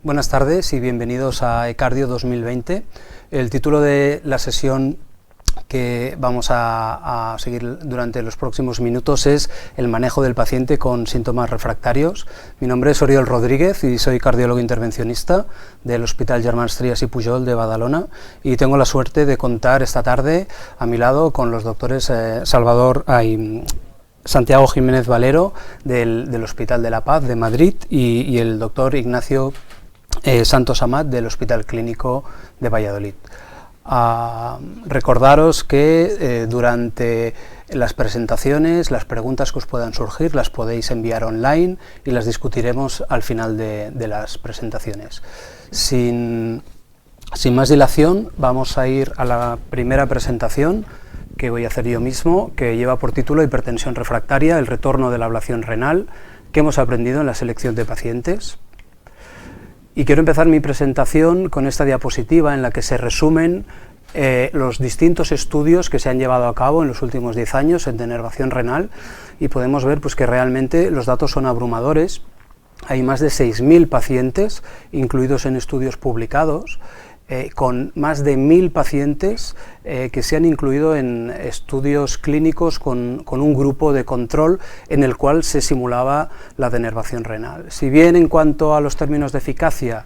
Buenas tardes y bienvenidos a eCardio 2020. El título de la sesión que vamos a seguir durante los próximos minutos es el manejo del paciente con síntomas refractarios. Mi nombre es Oriol Rodríguez y soy cardiólogo intervencionista del Hospital Germans Trias i Pujol de Badalona, y tengo la suerte de contar esta tarde a mi lado con los doctores Santiago Jiménez Valero del Hospital de la Paz de Madrid y el doctor Ignacio Santos Amat del Hospital Clínico de Valladolid. Recordaros que durante las presentaciones, las preguntas que os puedan surgir las podéis enviar online y las discutiremos al final de las presentaciones. Sin más dilación, vamos a ir a la primera presentación que voy a hacer yo mismo, que lleva por título Hipertensión refractaria, el retorno de la ablación renal, que hemos aprendido en la selección de pacientes. Y quiero empezar mi presentación con esta diapositiva en la que se resumen los distintos estudios que se han llevado a cabo en los últimos 10 años en denervación renal, y podemos ver pues, que realmente los datos son abrumadores. Hay más de 6.000 pacientes incluidos en estudios publicados, con más de 1.000 pacientes que se han incluido en estudios clínicos con un grupo de control en el cual se simulaba la denervación renal. Si bien en cuanto a los términos de eficacia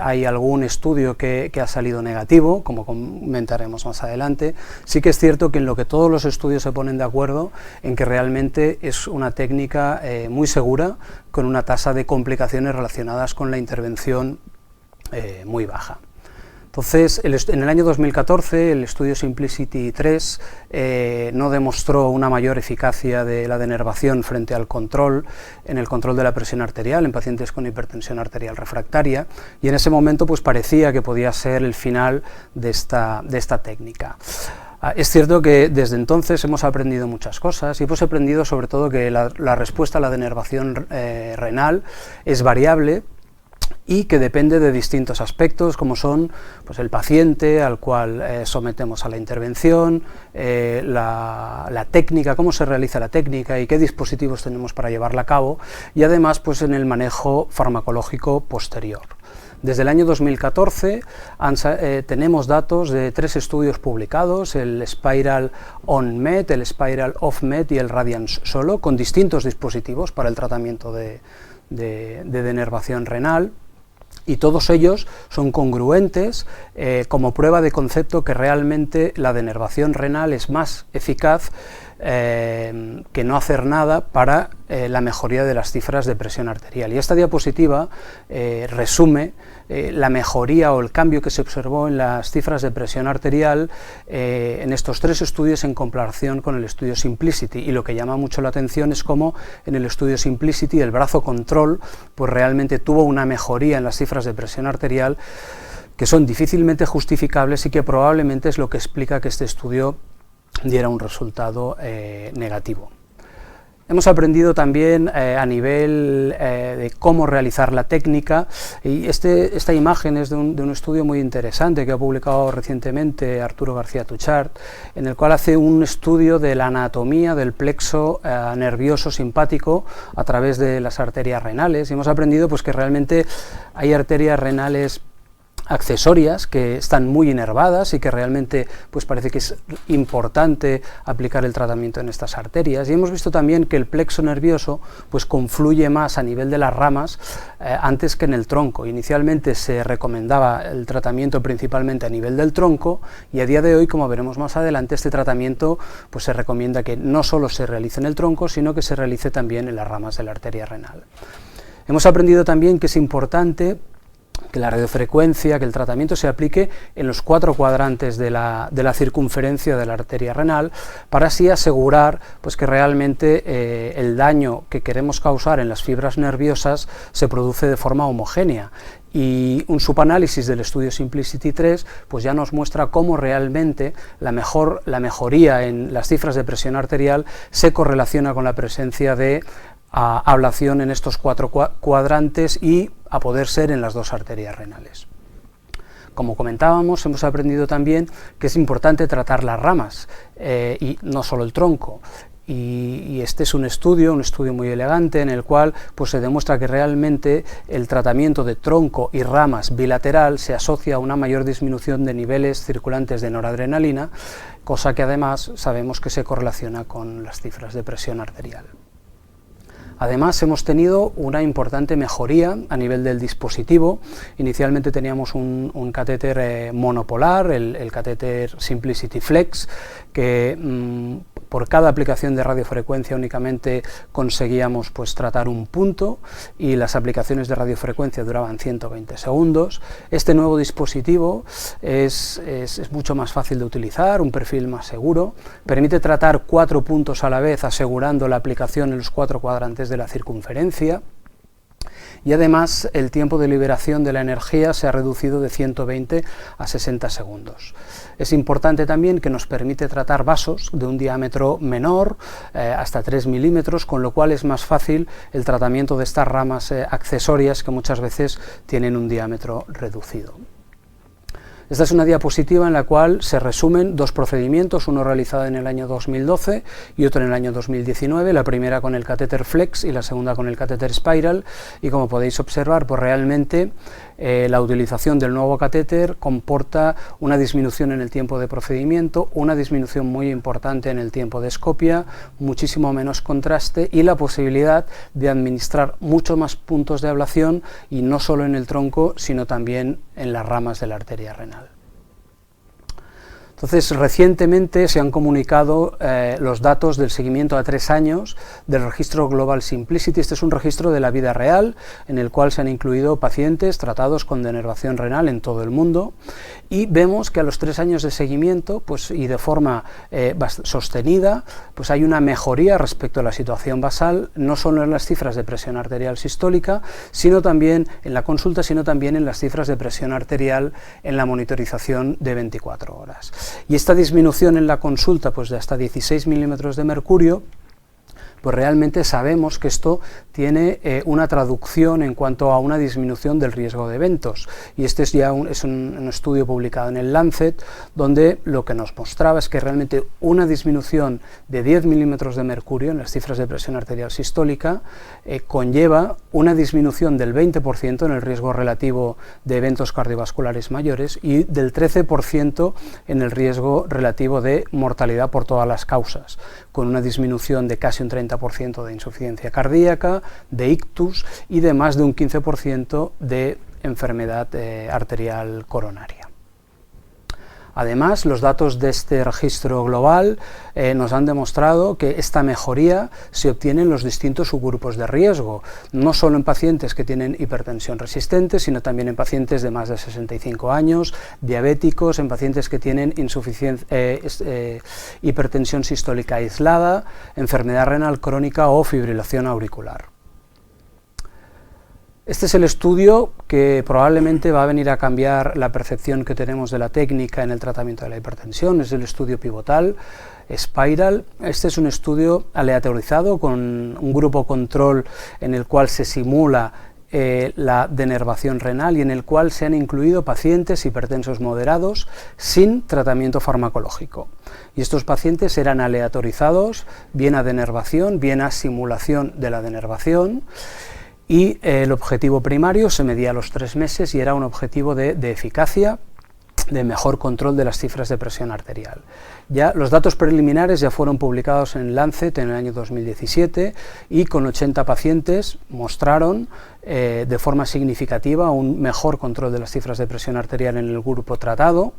hay algún estudio que ha salido negativo, como comentaremos más adelante, sí que es cierto que en lo que todos los estudios se ponen de acuerdo en que realmente es una técnica muy segura, con una tasa de complicaciones relacionadas con la intervención muy baja. Entonces, en el año 2014, el estudio Simplicity 3 no demostró una mayor eficacia de la denervación frente al control, en el control de la presión arterial en pacientes con hipertensión arterial refractaria, y en ese momento pues parecía que podía ser el final de esta técnica. Es cierto que desde entonces hemos aprendido muchas cosas, y hemos aprendido sobre todo que la respuesta a la denervación renal es variable, y que depende de distintos aspectos, como son pues, el paciente al cual sometemos a la intervención, la técnica, cómo se realiza la técnica y qué dispositivos tenemos para llevarla a cabo, y además pues, en el manejo farmacológico posterior. Desde el año 2014 tenemos datos de 3 estudios publicados, el Spiral On-Med, el Spiral Off-Med y el Radiance Solo, con distintos dispositivos para el tratamiento de denervación renal, y todos ellos son congruentes como prueba de concepto que realmente la denervación renal es más eficaz que no hacer nada para la mejoría de las cifras de presión arterial. Y esta diapositiva resume la mejoría o el cambio que se observó en las cifras de presión arterial en estos 3 estudios en comparación con el estudio Simplicity, y lo que llama mucho la atención es cómo en el estudio Simplicity el brazo control pues realmente tuvo una mejoría en las cifras de presión arterial que son difícilmente justificables y que probablemente es lo que explica que este estudio diera un resultado negativo. Hemos aprendido también a nivel de cómo realizar la técnica, y esta imagen es de un estudio muy interesante que ha publicado recientemente Arturo García Tuchart, en el cual hace un estudio de la anatomía del plexo nervioso simpático a través de las arterias renales, y hemos aprendido pues, que realmente hay arterias renales accesorias que están muy inervadas y que realmente pues parece que es importante aplicar el tratamiento en estas arterias, y hemos visto también que el plexo nervioso pues confluye más a nivel de las ramas antes que en el tronco. Inicialmente se recomendaba el tratamiento principalmente a nivel del tronco, y a día de hoy, como veremos más adelante, este tratamiento pues se recomienda que no solo se realice en el tronco, sino que se realice también en las ramas de la arteria renal. Hemos aprendido también que es importante que la radiofrecuencia, que el tratamiento se aplique en los 4 cuadrantes de la circunferencia de la arteria renal, para así asegurar pues, que realmente el daño que queremos causar en las fibras nerviosas se produce de forma homogénea. Y un subanálisis del estudio Simplicity 3 pues ya nos muestra cómo realmente la mejoría en las cifras de presión arterial se correlaciona con la presencia de ablación en estos 4 cuadrantes y, a poder ser, en las 2 arterias renales. Como comentábamos, hemos aprendido también que es importante tratar las ramas y no solo el tronco. y este es un estudio muy elegante en el cual pues, se demuestra que realmente el tratamiento de tronco y ramas bilateral se asocia a una mayor disminución de niveles circulantes de noradrenalina, cosa que además sabemos que se correlaciona con las cifras de presión arterial. Además, hemos tenido una importante mejoría a nivel del dispositivo. Inicialmente teníamos un catéter monopolar, el catéter Simplicity Flex, que por cada aplicación de radiofrecuencia únicamente conseguíamos pues, tratar un punto y las aplicaciones de radiofrecuencia duraban 120 segundos. Este nuevo dispositivo es mucho más fácil de utilizar, un perfil más seguro, permite tratar 4 puntos a la vez asegurando la aplicación en los 4 cuadrantes de la circunferencia, y además el tiempo de liberación de la energía se ha reducido de 120 a 60 segundos. Es importante también que nos permite tratar vasos de un diámetro menor, hasta 3 milímetros, con lo cual es más fácil el tratamiento de estas ramas accesorias que muchas veces tienen un diámetro reducido. Esta es una diapositiva en la cual se resumen 2 procedimientos, uno realizado en el año 2012 y otro en el año 2019, la primera con el catéter Flex y la segunda con el catéter Spiral, y como podéis observar, pues realmente la utilización del nuevo catéter comporta una disminución en el tiempo de procedimiento, una disminución muy importante en el tiempo de escopia, muchísimo menos contraste y la posibilidad de administrar muchos más puntos de ablación, y no solo en el tronco, sino también en las ramas de la arteria renal. Entonces, recientemente se han comunicado los datos del seguimiento a 3 años del registro Global Simplicity. Este es un registro de la vida real en el cual se han incluido pacientes tratados con denervación renal en todo el mundo, y vemos que a los 3 años de seguimiento pues, y de forma sostenida pues hay una mejoría respecto a la situación basal, no solo en las cifras de presión arterial sistólica, sino también en la consulta, sino también en las cifras de presión arterial en la monitorización de 24 horas. Y esta disminución en la consulta pues, de hasta 16 milímetros de mercurio, pues realmente sabemos que esto tiene una traducción en cuanto a una disminución del riesgo de eventos, y este es ya un estudio publicado en el Lancet, donde lo que nos mostraba es que realmente una disminución de 10 milímetros de mercurio en las cifras de presión arterial sistólica conlleva una disminución del 20% en el riesgo relativo de eventos cardiovasculares mayores y del 13% en el riesgo relativo de mortalidad por todas las causas, con una disminución de casi un 30% de insuficiencia cardíaca, de ictus y de más de un 15% de enfermedad arterial coronaria. Además, los datos de este registro global nos han demostrado que esta mejoría se obtiene en los distintos subgrupos de riesgo, no solo en pacientes que tienen hipertensión resistente, sino también en pacientes de más de 65 años, diabéticos, en pacientes que tienen hipertensión sistólica aislada, enfermedad renal crónica o fibrilación auricular. Este es el estudio que probablemente va a venir a cambiar la percepción que tenemos de la técnica en el tratamiento de la hipertensión. Es el estudio pivotal Spiral. Este es un estudio aleatorizado con un grupo control en el cual se simula la denervación renal y en el cual se han incluido pacientes hipertensos moderados sin tratamiento farmacológico. Y estos pacientes eran aleatorizados bien a denervación, bien a simulación de la denervación. Y el objetivo primario se medía a los 3 meses y era un objetivo de eficacia, de mejor control de las cifras de presión arterial. Ya los datos preliminares ya fueron publicados en Lancet en el año 2017 y con 80 pacientes mostraron de forma significativa un mejor control de las cifras de presión arterial en el grupo tratado.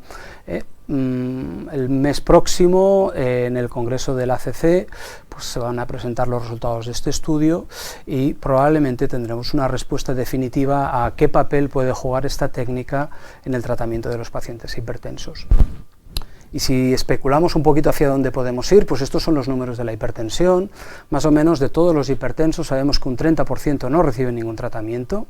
El mes próximo, en el Congreso del ACC, pues se van a presentar los resultados de este estudio y probablemente tendremos una respuesta definitiva a qué papel puede jugar esta técnica en el tratamiento de los pacientes hipertensos. Y si especulamos un poquito hacia dónde podemos ir, pues estos son los números de la hipertensión. Más o menos de todos los hipertensos sabemos que un 30% no reciben ningún tratamiento,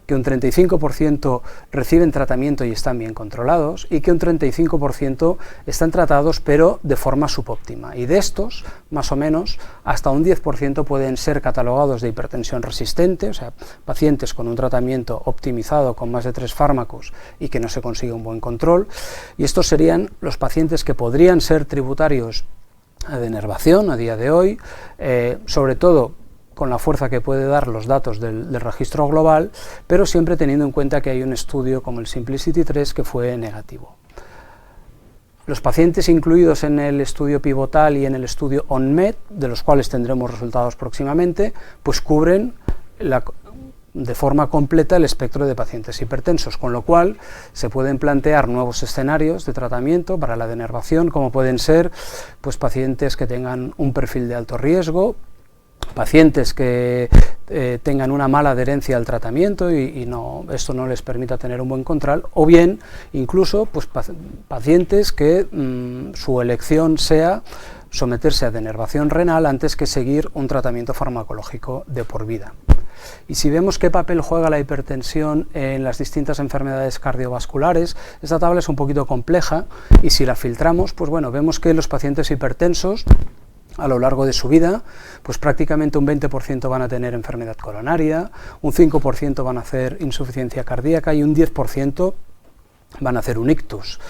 que un 35% reciben tratamiento y están bien controlados, y que un 35% están tratados pero de forma subóptima. Y de estos, más o menos, hasta un 10% pueden ser catalogados de hipertensión resistente, o sea, pacientes con un tratamiento optimizado con más de 3 fármacos y que no se consigue un buen control, y estos serían los pacientes que podrían ser tributarios denervación a día de hoy, sobre todo con la fuerza que puede dar los datos del registro global, pero siempre teniendo en cuenta que hay un estudio como el Simplicity 3 que fue negativo. Los pacientes incluidos en el estudio pivotal y en el estudio ONMED, de los cuales tendremos resultados próximamente, pues cubren de forma completa el espectro de pacientes hipertensos, con lo cual se pueden plantear nuevos escenarios de tratamiento para la denervación, como pueden ser pues, pacientes que tengan un perfil de alto riesgo, pacientes que tengan una mala adherencia al tratamiento y esto no les permita tener un buen control, o bien incluso pues, pacientes que su elección sea someterse a denervación renal antes que seguir un tratamiento farmacológico de por vida. Y si vemos qué papel juega la hipertensión en las distintas enfermedades cardiovasculares, esta tabla es un poquito compleja y si la filtramos, pues bueno, vemos que los pacientes hipertensos a lo largo de su vida, pues prácticamente un 20% van a tener enfermedad coronaria, un 5% van a hacer insuficiencia cardíaca y un 10% van a hacer un ictus.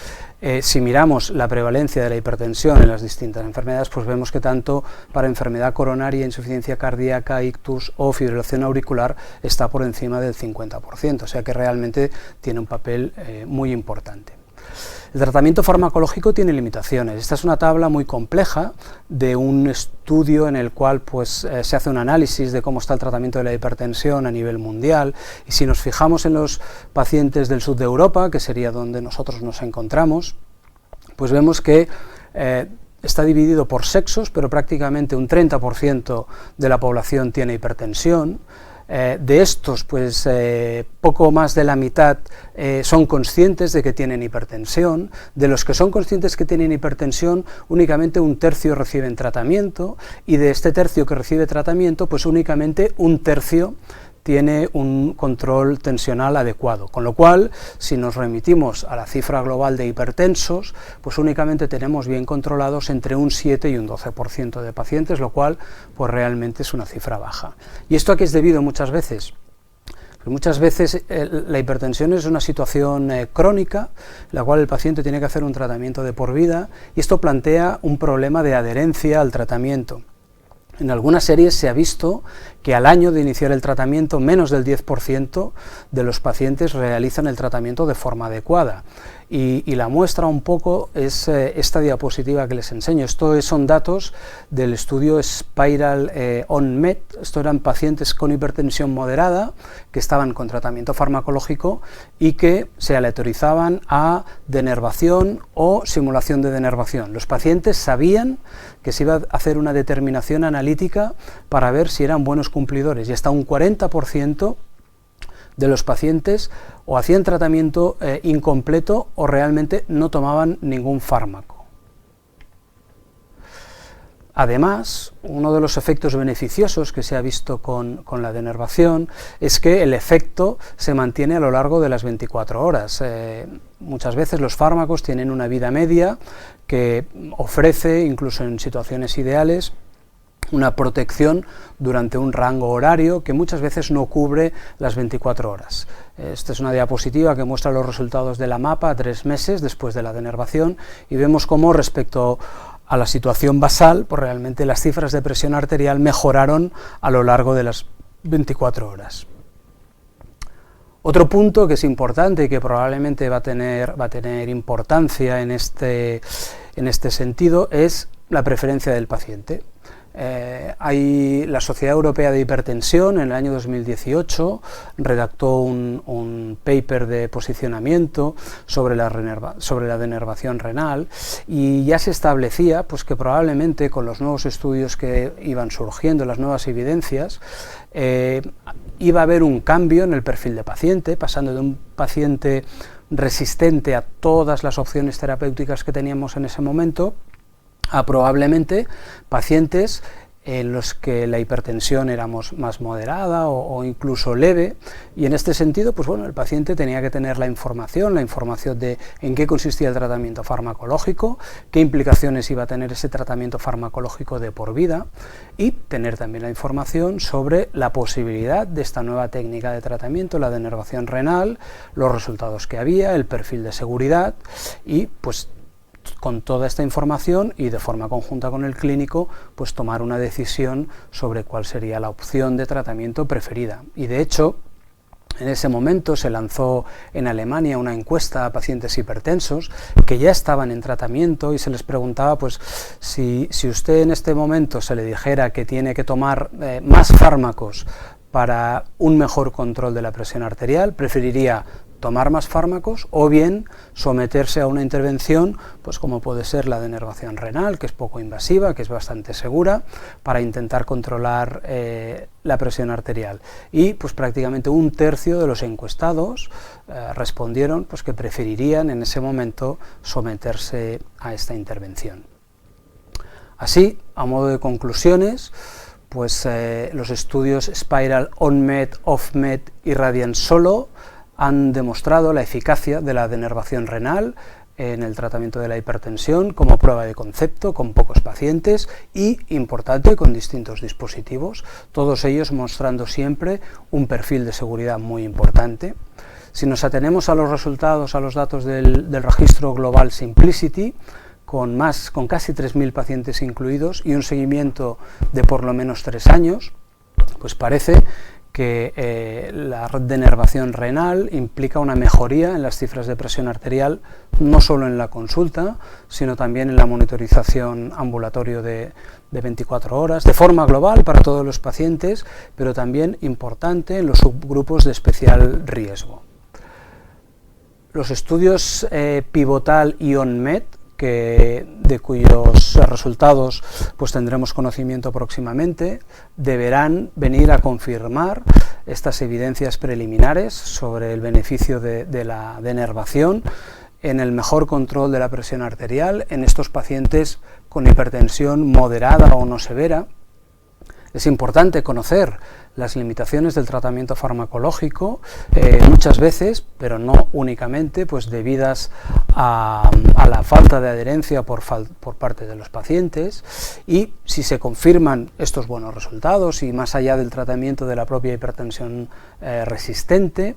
Si miramos la prevalencia de la hipertensión en las distintas enfermedades, pues vemos que tanto para enfermedad coronaria, insuficiencia cardíaca, ictus o fibrilación auricular está por encima del 50%, o sea que realmente tiene un papel muy importante. El tratamiento farmacológico tiene limitaciones. Esta es una tabla muy compleja de un estudio en el cual pues, se hace un análisis de cómo está el tratamiento de la hipertensión a nivel mundial, y si nos fijamos en los pacientes del sur de Europa, que sería donde nosotros nos encontramos, pues vemos que está dividido por sexos, pero prácticamente un 30% de la población tiene hipertensión. De estos, pues poco más de la mitad son conscientes de que tienen hipertensión. De los que son conscientes que tienen hipertensión, únicamente un tercio reciben tratamiento, y de este tercio que recibe tratamiento, pues únicamente un tercio tiene un control tensional adecuado, con lo cual, si nos remitimos a la cifra global de hipertensos, pues únicamente tenemos bien controlados entre un 7 y un 12% de pacientes, lo cual pues realmente es una cifra baja. ¿Y esto a qué es debido muchas veces? Pues muchas veces la hipertensión es una situación crónica, en la cual el paciente tiene que hacer un tratamiento de por vida, y esto plantea un problema de adherencia al tratamiento. En algunas series se ha visto que al año de iniciar el tratamiento, menos del 10% de los pacientes realizan el tratamiento de forma adecuada. Y la muestra un poco es esta diapositiva que les enseño. Estos son datos del estudio Spiral ONMED. Estos eran pacientes con hipertensión moderada que estaban con tratamiento farmacológico y que se aleatorizaban a denervación o simulación de denervación. Los pacientes sabían que se iba a hacer una determinación analítica para ver si eran buenos cumplidores, y hasta un 40% de los pacientes o hacían tratamiento incompleto o realmente no tomaban ningún fármaco. Además, uno de los efectos beneficiosos que se ha visto con la denervación es que el efecto se mantiene a lo largo de las 24 horas. Muchas veces los fármacos tienen una vida media que ofrece, incluso en situaciones ideales, una protección durante un rango horario que muchas veces no cubre las 24 horas. Esta es una diapositiva que muestra los resultados de la MAPA a 3 meses después de la denervación, y vemos cómo respecto a la situación basal, pues realmente las cifras de presión arterial mejoraron a lo largo de las 24 horas. Otro punto que es importante y que probablemente va a tener importancia en este sentido es la preferencia del paciente. La Sociedad Europea de Hipertensión en el año 2018 redactó un paper de posicionamiento sobre la denervación renal, y ya se establecía pues, que probablemente con los nuevos estudios que iban surgiendo, las nuevas evidencias, iba a haber un cambio en el perfil de paciente, pasando de un paciente resistente a todas las opciones terapéuticas que teníamos en ese momento a probablemente pacientes en los que la hipertensión era más moderada o incluso leve, y en este sentido, pues bueno, el paciente tenía que tener la información de en qué consistía el tratamiento farmacológico, qué implicaciones iba a tener ese tratamiento farmacológico de por vida, y tener también la información sobre la posibilidad de esta nueva técnica de tratamiento, la denervación renal, los resultados que había, el perfil de seguridad, y pues con toda esta información y de forma conjunta con el clínico, pues tomar una decisión sobre cuál sería la opción de tratamiento preferida. Y de hecho, en ese momento se lanzó en Alemania una encuesta a pacientes hipertensos que ya estaban en tratamiento y se les preguntaba, pues, si usted en este momento se le dijera que tiene que tomar más fármacos para un mejor control de la presión arterial, preferiría tomar más fármacos o bien someterse a una intervención, pues como puede ser la denervación renal, que es poco invasiva, que es bastante segura, para intentar controlar la presión arterial. Y pues prácticamente un tercio de los encuestados respondieron pues que preferirían en ese momento someterse a esta intervención. Así, a modo de conclusiones, pues los estudios Spiral ON-MED, OFF-MED y Radiant Solo han demostrado la eficacia de la denervación renal en el tratamiento de la hipertensión como prueba de concepto con pocos pacientes y, importante, con distintos dispositivos, todos ellos mostrando siempre un perfil de seguridad muy importante. Si nos atenemos a los resultados, a los datos del registro global Simplicity, con casi 3.000 pacientes incluidos y un seguimiento de por lo menos 3 años, pues parece que la denervación renal implica una mejoría en las cifras de presión arterial, no solo en la consulta, sino también en la monitorización ambulatorio de 24 horas, de forma global para todos los pacientes, pero también importante en los subgrupos de especial riesgo. Los estudios Pivotal y ON-MED, de cuyos resultados pues tendremos conocimiento próximamente, deberán venir a confirmar estas evidencias preliminares sobre el beneficio de la denervación en el mejor control de la presión arterial en estos pacientes con hipertensión moderada o no severa. Es importante conocer las limitaciones del tratamiento farmacológico, muchas veces, pero no únicamente, pues debidas a la falta de adherencia por parte de los pacientes, y si se confirman estos buenos resultados y más allá del tratamiento de la propia hipertensión resistente,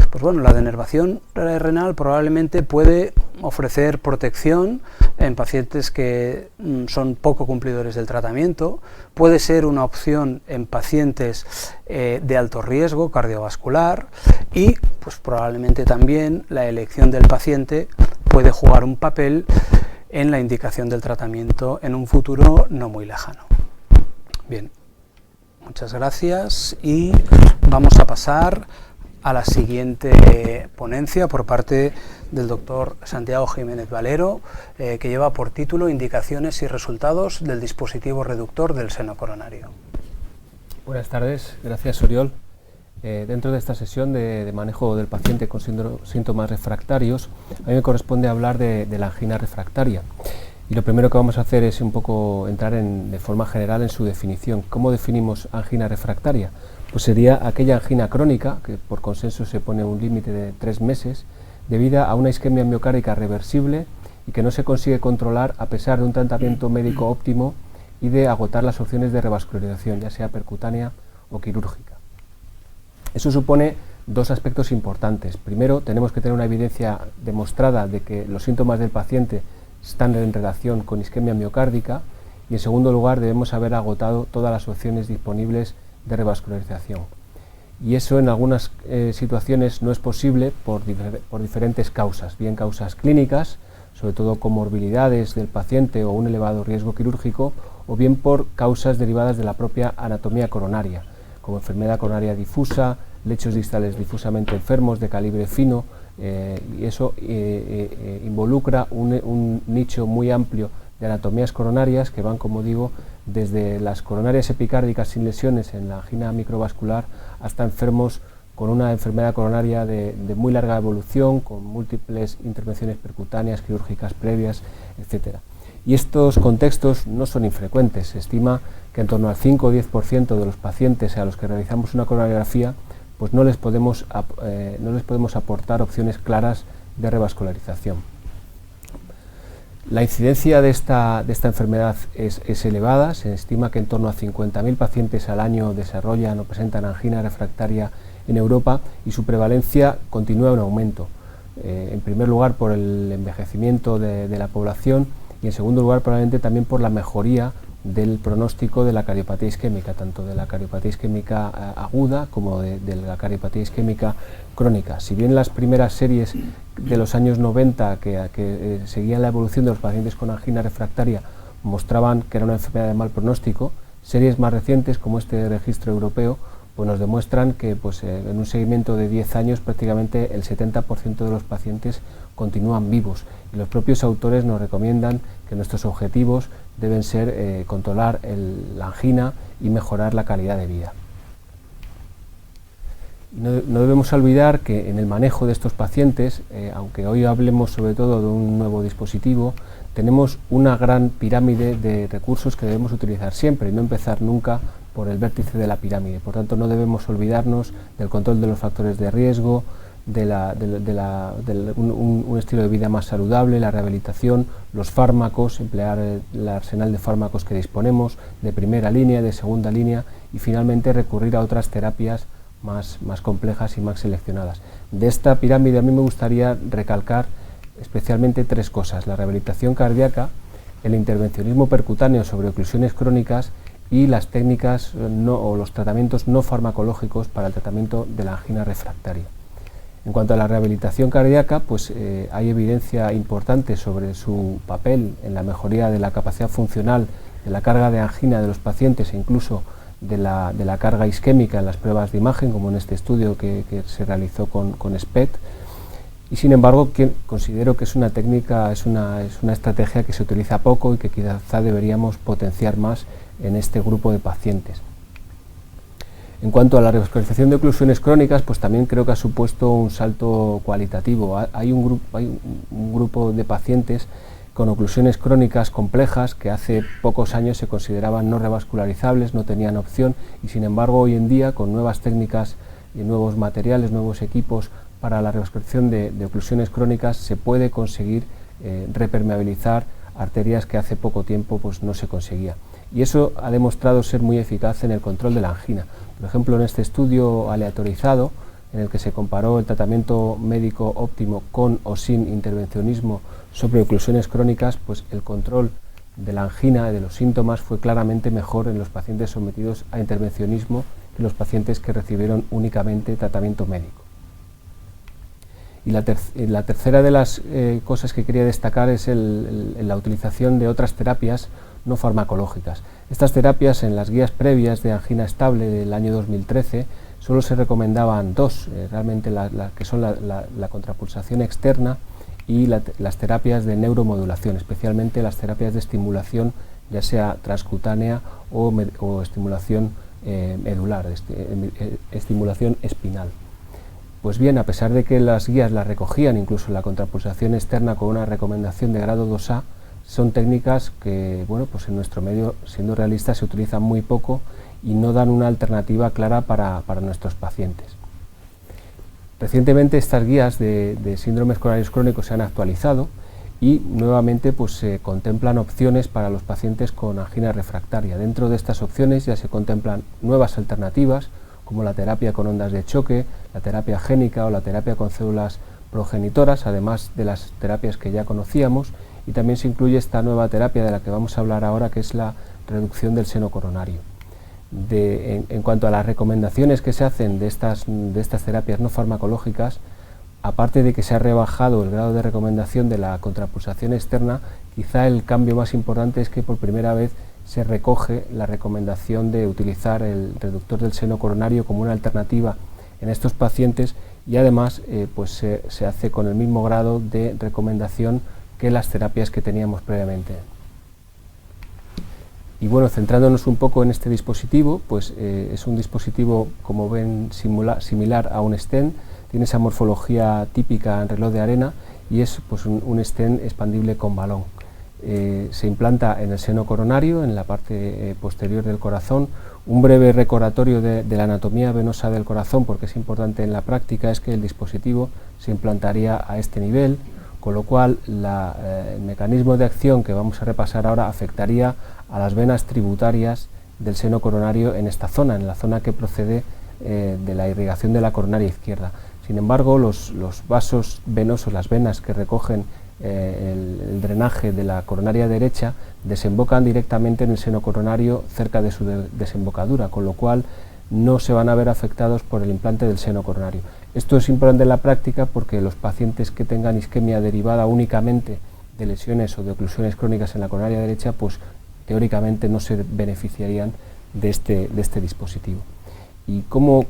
pues bueno, la denervación renal probablemente puede ofrecer protección en pacientes que son poco cumplidores del tratamiento, puede ser una opción en pacientes de alto riesgo cardiovascular y pues probablemente también la elección del paciente puede jugar un papel en la indicación del tratamiento en un futuro no muy lejano. Bien, muchas gracias y vamos a pasar a la siguiente ponencia por parte del doctor Santiago Jiménez Valero, que lleva por título Indicaciones y resultados del dispositivo reductor del seno coronario. Buenas tardes, gracias Oriol. Dentro de esta sesión de manejo del paciente con síntomas refractarios, a mí me corresponde hablar de la angina refractaria. Y lo primero que vamos a hacer es un poco entrar de forma general en su definición. ¿Cómo definimos angina refractaria? Pues sería aquella angina crónica, que por consenso se pone un límite de 3 meses, debido a una isquemia miocárdica reversible y que no se consigue controlar a pesar de un tratamiento médico óptimo y de agotar las opciones de revascularización, ya sea percutánea o quirúrgica. Eso supone 2 aspectos importantes. Primero, tenemos que tener una evidencia demostrada de que los síntomas del paciente están en relación con isquemia miocárdica y, en segundo lugar, debemos haber agotado todas las opciones disponibles de revascularización. Y eso en algunas situaciones no es posible por diferentes causas, bien causas clínicas, sobre todo comorbilidades del paciente o un elevado riesgo quirúrgico, o bien por causas derivadas de la propia anatomía coronaria, como enfermedad coronaria difusa, lechos distales difusamente enfermos de calibre fino, y eso involucra un nicho muy amplio de anatomías coronarias que van, como digo, desde las coronarias epicárdicas sin lesiones en la angina microvascular hasta enfermos con una enfermedad coronaria de muy larga evolución, con múltiples intervenciones percutáneas, quirúrgicas previas, etc. Y estos contextos no son infrecuentes. Se estima que en torno al 5 o 10% de los pacientes a los que realizamos una coronariografía pues no les podemos aportar opciones claras de revascularización. La incidencia de esta enfermedad es elevada. Se estima que en torno a 50.000 pacientes al año desarrollan o presentan angina refractaria en Europa y su prevalencia continúa en aumento. en primer lugar por el envejecimiento de la población y en segundo lugar probablemente también por la mejoría del pronóstico de la cardiopatía isquémica, tanto de la cardiopatía isquémica aguda como de la cardiopatía isquémica crónica. Si bien las primeras series de los años 90 que seguían la evolución de los pacientes con angina refractaria mostraban que era una enfermedad de mal pronóstico, series más recientes como este registro europeo pues nos demuestran que en un seguimiento de 10 años prácticamente el 70% de los pacientes continúan vivos y los propios autores nos recomiendan que nuestros objetivos deben ser controlar la angina y mejorar la calidad de vida. No debemos olvidar que en el manejo de estos pacientes, aunque hoy hablemos sobre todo de un nuevo dispositivo, tenemos una gran pirámide de recursos que debemos utilizar siempre y no empezar nunca por el vértice de la pirámide. Por tanto, no debemos olvidarnos del control de los factores de riesgo, un estilo de vida más saludable, la rehabilitación, los fármacos, emplear el arsenal de fármacos que disponemos, de primera línea, de segunda línea, y finalmente recurrir a otras terapias más complejas y más seleccionadas. De esta pirámide a mí me gustaría recalcar especialmente tres cosas: la rehabilitación cardíaca, el intervencionismo percutáneo sobre oclusiones crónicas y las técnicas o los tratamientos no farmacológicos para el tratamiento de la angina refractaria. En cuanto a la rehabilitación cardíaca, hay evidencia importante sobre su papel en la mejoría de la capacidad funcional, de la carga de angina de los pacientes e incluso de la carga isquémica en las pruebas de imagen, como en este estudio que se realizó con SPECT. Y sin embargo, considero que es una técnica, es una estrategia que se utiliza poco y que quizá deberíamos potenciar más en este grupo de pacientes. En cuanto a la revascularización de oclusiones crónicas, también creo que ha supuesto un salto cualitativo. Hay un grupo de pacientes con oclusiones crónicas complejas que hace pocos años se consideraban no revascularizables, no tenían opción, y sin embargo hoy en día con nuevas técnicas y nuevos materiales, nuevos equipos para la revascularización de oclusiones crónicas se puede conseguir repermeabilizar arterias que hace poco tiempo no se conseguía. Y eso ha demostrado ser muy eficaz en el control de la angina. Por ejemplo, en este estudio aleatorizado, en el que se comparó el tratamiento médico óptimo con o sin intervencionismo sobre oclusiones crónicas, el control de la angina y de los síntomas fue claramente mejor en los pacientes sometidos a intervencionismo que los pacientes que recibieron únicamente tratamiento médico. Y la tercera de las cosas que quería destacar es la utilización de otras terapias no farmacológicas. Estas terapias en las guías previas de angina estable del año 2013 solo se recomendaban dos, realmente que son la contrapulsación externa y las terapias de neuromodulación, especialmente las terapias de estimulación, ya sea transcutánea o estimulación medular, estimulación espinal. Pues bien, a pesar de que las guías las recogían, incluso la contrapulsación externa con una recomendación de grado 2A, son técnicas que, en nuestro medio, siendo realistas, se utilizan muy poco y no dan una alternativa clara para nuestros pacientes. Recientemente estas guías de síndromes coronarios crónicos se han actualizado y nuevamente se contemplan opciones para los pacientes con angina refractaria. Dentro de estas opciones ya se contemplan nuevas alternativas como la terapia con ondas de choque, la terapia génica o la terapia con células progenitoras, además de las terapias que ya conocíamos, y también se incluye esta nueva terapia de la que vamos a hablar ahora, que es la reducción del seno coronario. En cuanto a las recomendaciones que se hacen de estas terapias no farmacológicas, aparte de que se ha rebajado el grado de recomendación de la contrapulsación externa, quizá el cambio más importante es que por primera vez se recoge la recomendación de utilizar el reductor del seno coronario como una alternativa en estos pacientes y además se hace con el mismo grado de recomendación que las terapias que teníamos previamente. Y centrándonos un poco en este dispositivo, es un dispositivo, como ven, similar a un stent, tiene esa morfología típica en reloj de arena y es un stent expandible con balón. Se implanta en el seno coronario, en la parte posterior del corazón. Un breve recordatorio de la anatomía venosa del corazón, porque es importante en la práctica, es que el dispositivo se implantaría a este nivel, con lo cual el mecanismo de acción que vamos a repasar ahora afectaría a las venas tributarias del seno coronario en esta zona, en la zona que procede de la irrigación de la coronaria izquierda. Sin embargo, los vasos venosos, las venas que recogen el drenaje de la coronaria derecha, desembocan directamente en el seno coronario cerca de su desembocadura, con lo cual no se van a ver afectados por el implante del seno coronario. Esto es importante en la práctica porque los pacientes que tengan isquemia derivada únicamente de lesiones o de oclusiones crónicas en la coronaria derecha, pues teóricamente no se beneficiarían de este dispositivo. ¿Y cómo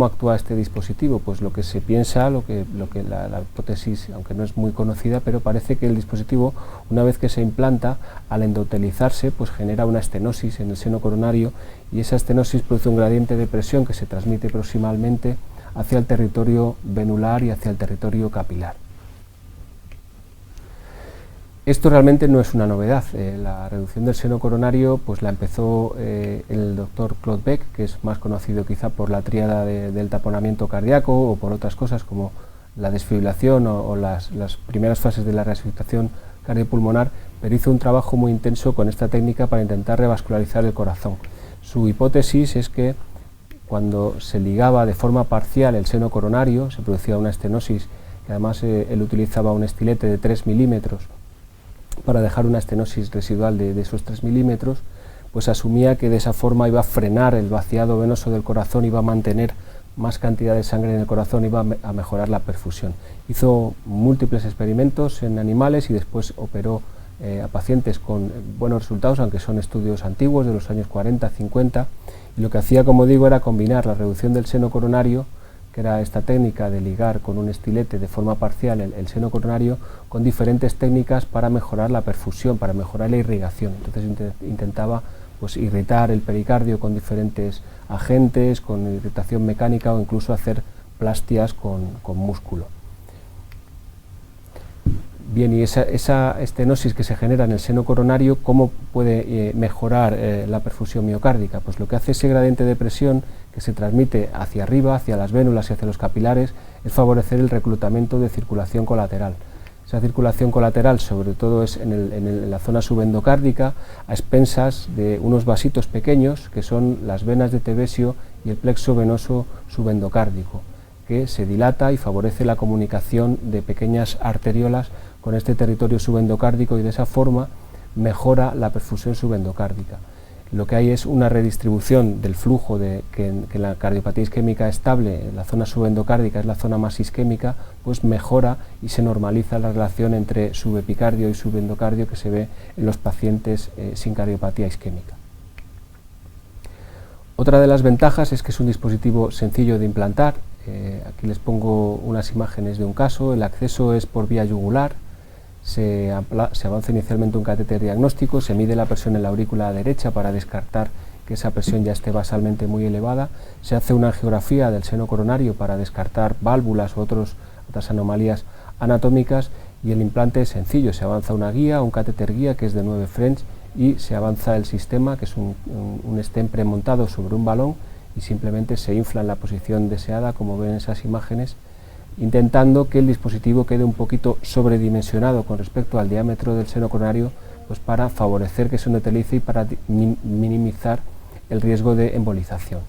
actúa este dispositivo? Pues lo que se piensa, la hipótesis, aunque no es muy conocida, pero parece que el dispositivo, una vez que se implanta, al endotelizarse, pues genera una estenosis en el seno coronario, y esa estenosis produce un gradiente de presión que se transmite proximalmente hacia el territorio venular y hacia el territorio capilar. Esto realmente no es una novedad. La reducción del seno coronario pues la empezó el doctor Claude Beck, que es más conocido quizá por la tríada del taponamiento cardíaco o por otras cosas como la desfibrilación o las primeras fases de la resucitación cardiopulmonar, pero hizo un trabajo muy intenso con esta técnica para intentar revascularizar el corazón. Su hipótesis es que cuando se ligaba de forma parcial el seno coronario, se producía una estenosis, que además él utilizaba un estilete de 3 milímetros para dejar una estenosis residual de esos 3 milímetros, pues asumía que de esa forma iba a frenar el vaciado venoso del corazón, iba a mantener más cantidad de sangre en el corazón, iba a mejorar la perfusión. Hizo múltiples experimentos en animales y después operó a pacientes con buenos resultados, aunque son estudios antiguos de los años 40, 50, y lo que hacía, como digo, era combinar la reducción del seno coronario, que era esta técnica de ligar con un estilete de forma parcial el seno coronario, con diferentes técnicas para mejorar la perfusión, para mejorar la irrigación. Entonces intentaba pues irritar el pericardio con diferentes agentes, con irritación mecánica o incluso hacer plastias con músculo. Bien, y esa estenosis que se genera en el seno coronario, ¿cómo puede mejorar la perfusión miocárdica? Pues lo que hace ese gradiente de presión que se transmite hacia arriba, hacia las vénulas y hacia los capilares, es favorecer el reclutamiento de circulación colateral. Esa circulación colateral sobre todo es en la zona subendocárdica, a expensas de unos vasitos pequeños que son las venas de Tevesio y el plexo venoso subendocárdico, que se dilata y favorece la comunicación de pequeñas arteriolas con este territorio subendocárdico, y de esa forma mejora la perfusión subendocárdica. Lo que hay es una redistribución del flujo que en la cardiopatía isquémica estable, en la zona subendocárdica es la zona más isquémica, pues mejora y se normaliza la relación entre subepicardio y subendocardio que se ve en los pacientes sin cardiopatía isquémica. Otra de las ventajas es que es un dispositivo sencillo de implantar. Aquí les pongo unas imágenes de un caso. El acceso es por vía yugular. Se avanza inicialmente un catéter diagnóstico, se mide la presión en la aurícula derecha para descartar que esa presión ya esté basalmente muy elevada, se hace una angiografía del seno coronario para descartar válvulas u otras anomalías anatómicas, y el implante es sencillo. Se avanza una guía, un catéter guía que es de 9 French, y se avanza el sistema, que es un stent premontado sobre un balón, y simplemente se infla en la posición deseada, como ven en esas imágenes, intentando que el dispositivo quede un poquito sobredimensionado con respecto al diámetro del seno coronario, pues para favorecer que se endotelice y para minimizar el riesgo de embolización.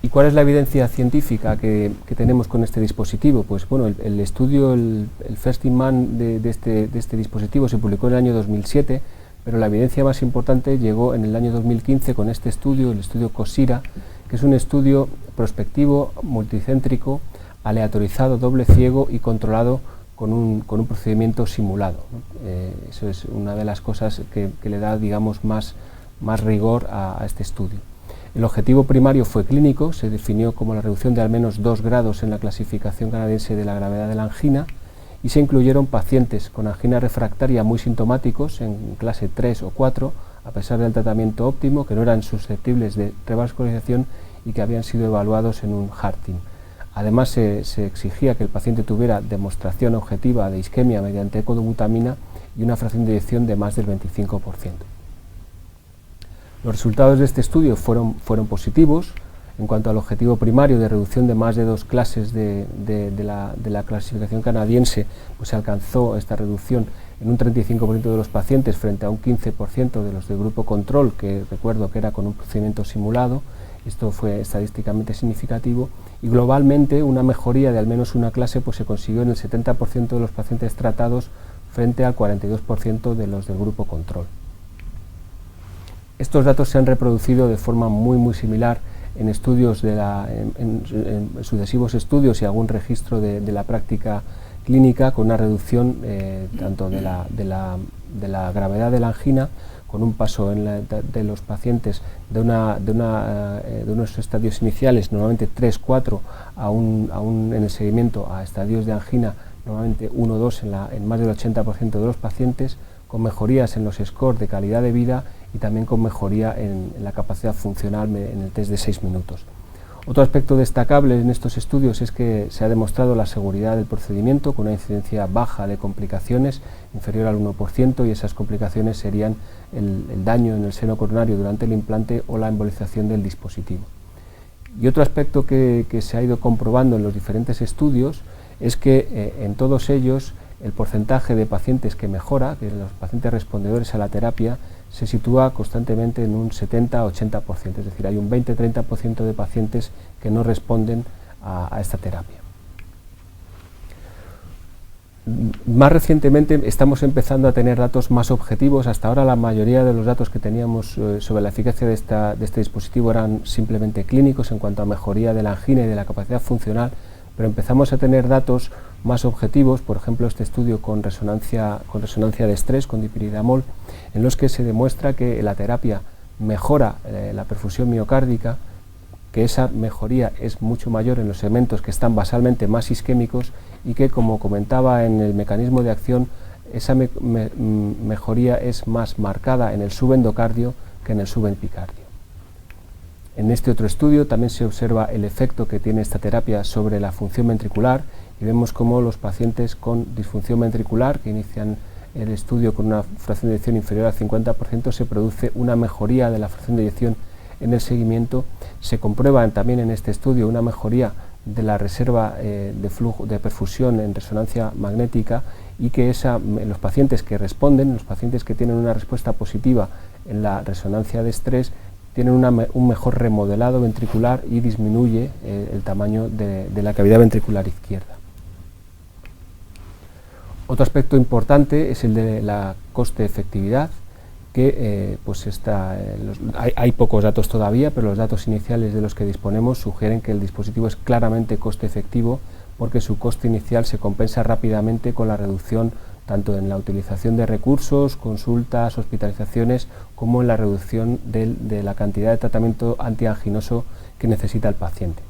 ¿Y cuál es la evidencia científica que tenemos con este dispositivo? Pues bueno, el estudio, el first in man de este dispositivo se publicó en el año 2007, pero la evidencia más importante llegó en el año 2015 con este estudio, el estudio COSIRA, que es un estudio prospectivo, multicéntrico, aleatorizado, doble ciego y controlado con un procedimiento simulado, ¿no? Eso es una de las cosas que le da, digamos, más rigor a este estudio. El objetivo primario fue clínico, se definió como la reducción de al menos 2 grados en la clasificación canadiense de la gravedad de la angina, y se incluyeron pacientes con angina refractaria muy sintomáticos en clase 3 o 4, a pesar del tratamiento óptimo, que no eran susceptibles de revascularización y que habían sido evaluados en un Harting. Además, se exigía que el paciente tuviera demostración objetiva de isquemia mediante ecodobutamina y una fracción de eyección de más del 25%. Los resultados de este estudio fueron positivos. En cuanto al objetivo primario de reducción de más de 2 clases de la clasificación canadiense, pues se alcanzó esta reducción en un 35% de los pacientes frente a un 15% de los del grupo control, que recuerdo que era con un procedimiento simulado, Esto fue estadísticamente significativo, y globalmente una mejoría de al menos una clase pues se consiguió en el 70% de los pacientes tratados frente al 42% de los del grupo control. Estos datos se han reproducido de forma muy similar en estudios en sucesivos estudios y algún registro de la práctica clínica, con una reducción tanto de la gravedad de la angina, con un paso de los pacientes de unos estadios iniciales, normalmente 3-4, en el seguimiento a estadios de angina, normalmente 1-2 en más del 80% de los pacientes, con mejorías en los scores de calidad de vida y también con mejoría en la capacidad funcional en el test de 6 minutos. Otro aspecto destacable en estos estudios es que se ha demostrado la seguridad del procedimiento con una incidencia baja de complicaciones, inferior al 1%, y esas complicaciones serían el daño en el seno coronario durante el implante o la embolización del dispositivo. Y otro aspecto que se ha ido comprobando en los diferentes estudios es que en todos ellos el porcentaje de pacientes que mejora, que los pacientes respondedores a la terapia, se sitúa constantemente en un 70-80%, es decir, hay un 20-30% de pacientes que no responden a esta terapia. Más recientemente estamos empezando a tener datos más objetivos. Hasta ahora la mayoría de los datos que teníamos sobre la eficacia de este dispositivo eran simplemente clínicos en cuanto a mejoría de la angina y de la capacidad funcional, pero empezamos a tener datos más objetivos, por ejemplo este estudio con resonancia de estrés con dipiridamol, en los que se demuestra que la terapia mejora la perfusión miocárdica, que esa mejoría es mucho mayor en los segmentos que están basalmente más isquémicos, y que, como comentaba en el mecanismo de acción, esa mejoría es más marcada en el subendocardio que en el subepicardio. En este otro estudio también se observa el efecto que tiene esta terapia sobre la función ventricular, y vemos cómo los pacientes con disfunción ventricular que inician el estudio con una fracción de eyección inferior al 50%, se produce una mejoría de la fracción de eyección en el seguimiento. Se comprueba también en este estudio una mejoría de la reserva de flujo de perfusión en resonancia magnética, y que los pacientes que responden, los pacientes que tienen una respuesta positiva en la resonancia de estrés, tienen un mejor remodelado ventricular y disminuye el tamaño de la cavidad ventricular izquierda. Otro aspecto importante es el de la coste-efectividad, que hay pocos datos todavía, pero los datos iniciales de los que disponemos sugieren que el dispositivo es claramente coste-efectivo, porque su coste inicial se compensa rápidamente con la reducción tanto en la utilización de recursos, consultas, hospitalizaciones, como en la reducción de la cantidad de tratamiento antianginoso que necesita el paciente.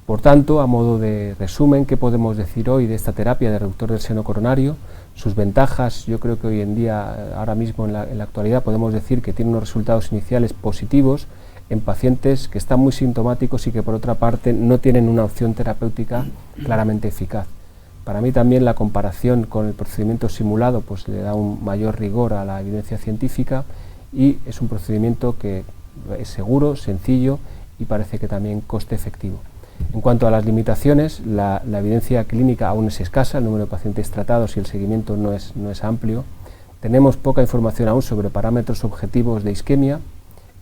Por tanto, a modo de resumen, ¿qué podemos decir hoy de esta terapia de reductor del seno coronario? Sus ventajas, yo creo que hoy en día, ahora mismo en la actualidad, podemos decir que tiene unos resultados iniciales positivos en pacientes que están muy sintomáticos y que, por otra parte, no tienen una opción terapéutica claramente eficaz. Para mí también la comparación con el procedimiento simulado pues le da un mayor rigor a la evidencia científica, y es un procedimiento que es seguro, sencillo y parece que también coste efectivo. En cuanto a las limitaciones, la evidencia clínica aún es escasa, el número de pacientes tratados y el seguimiento no es amplio. Tenemos poca información aún sobre parámetros objetivos de isquemia.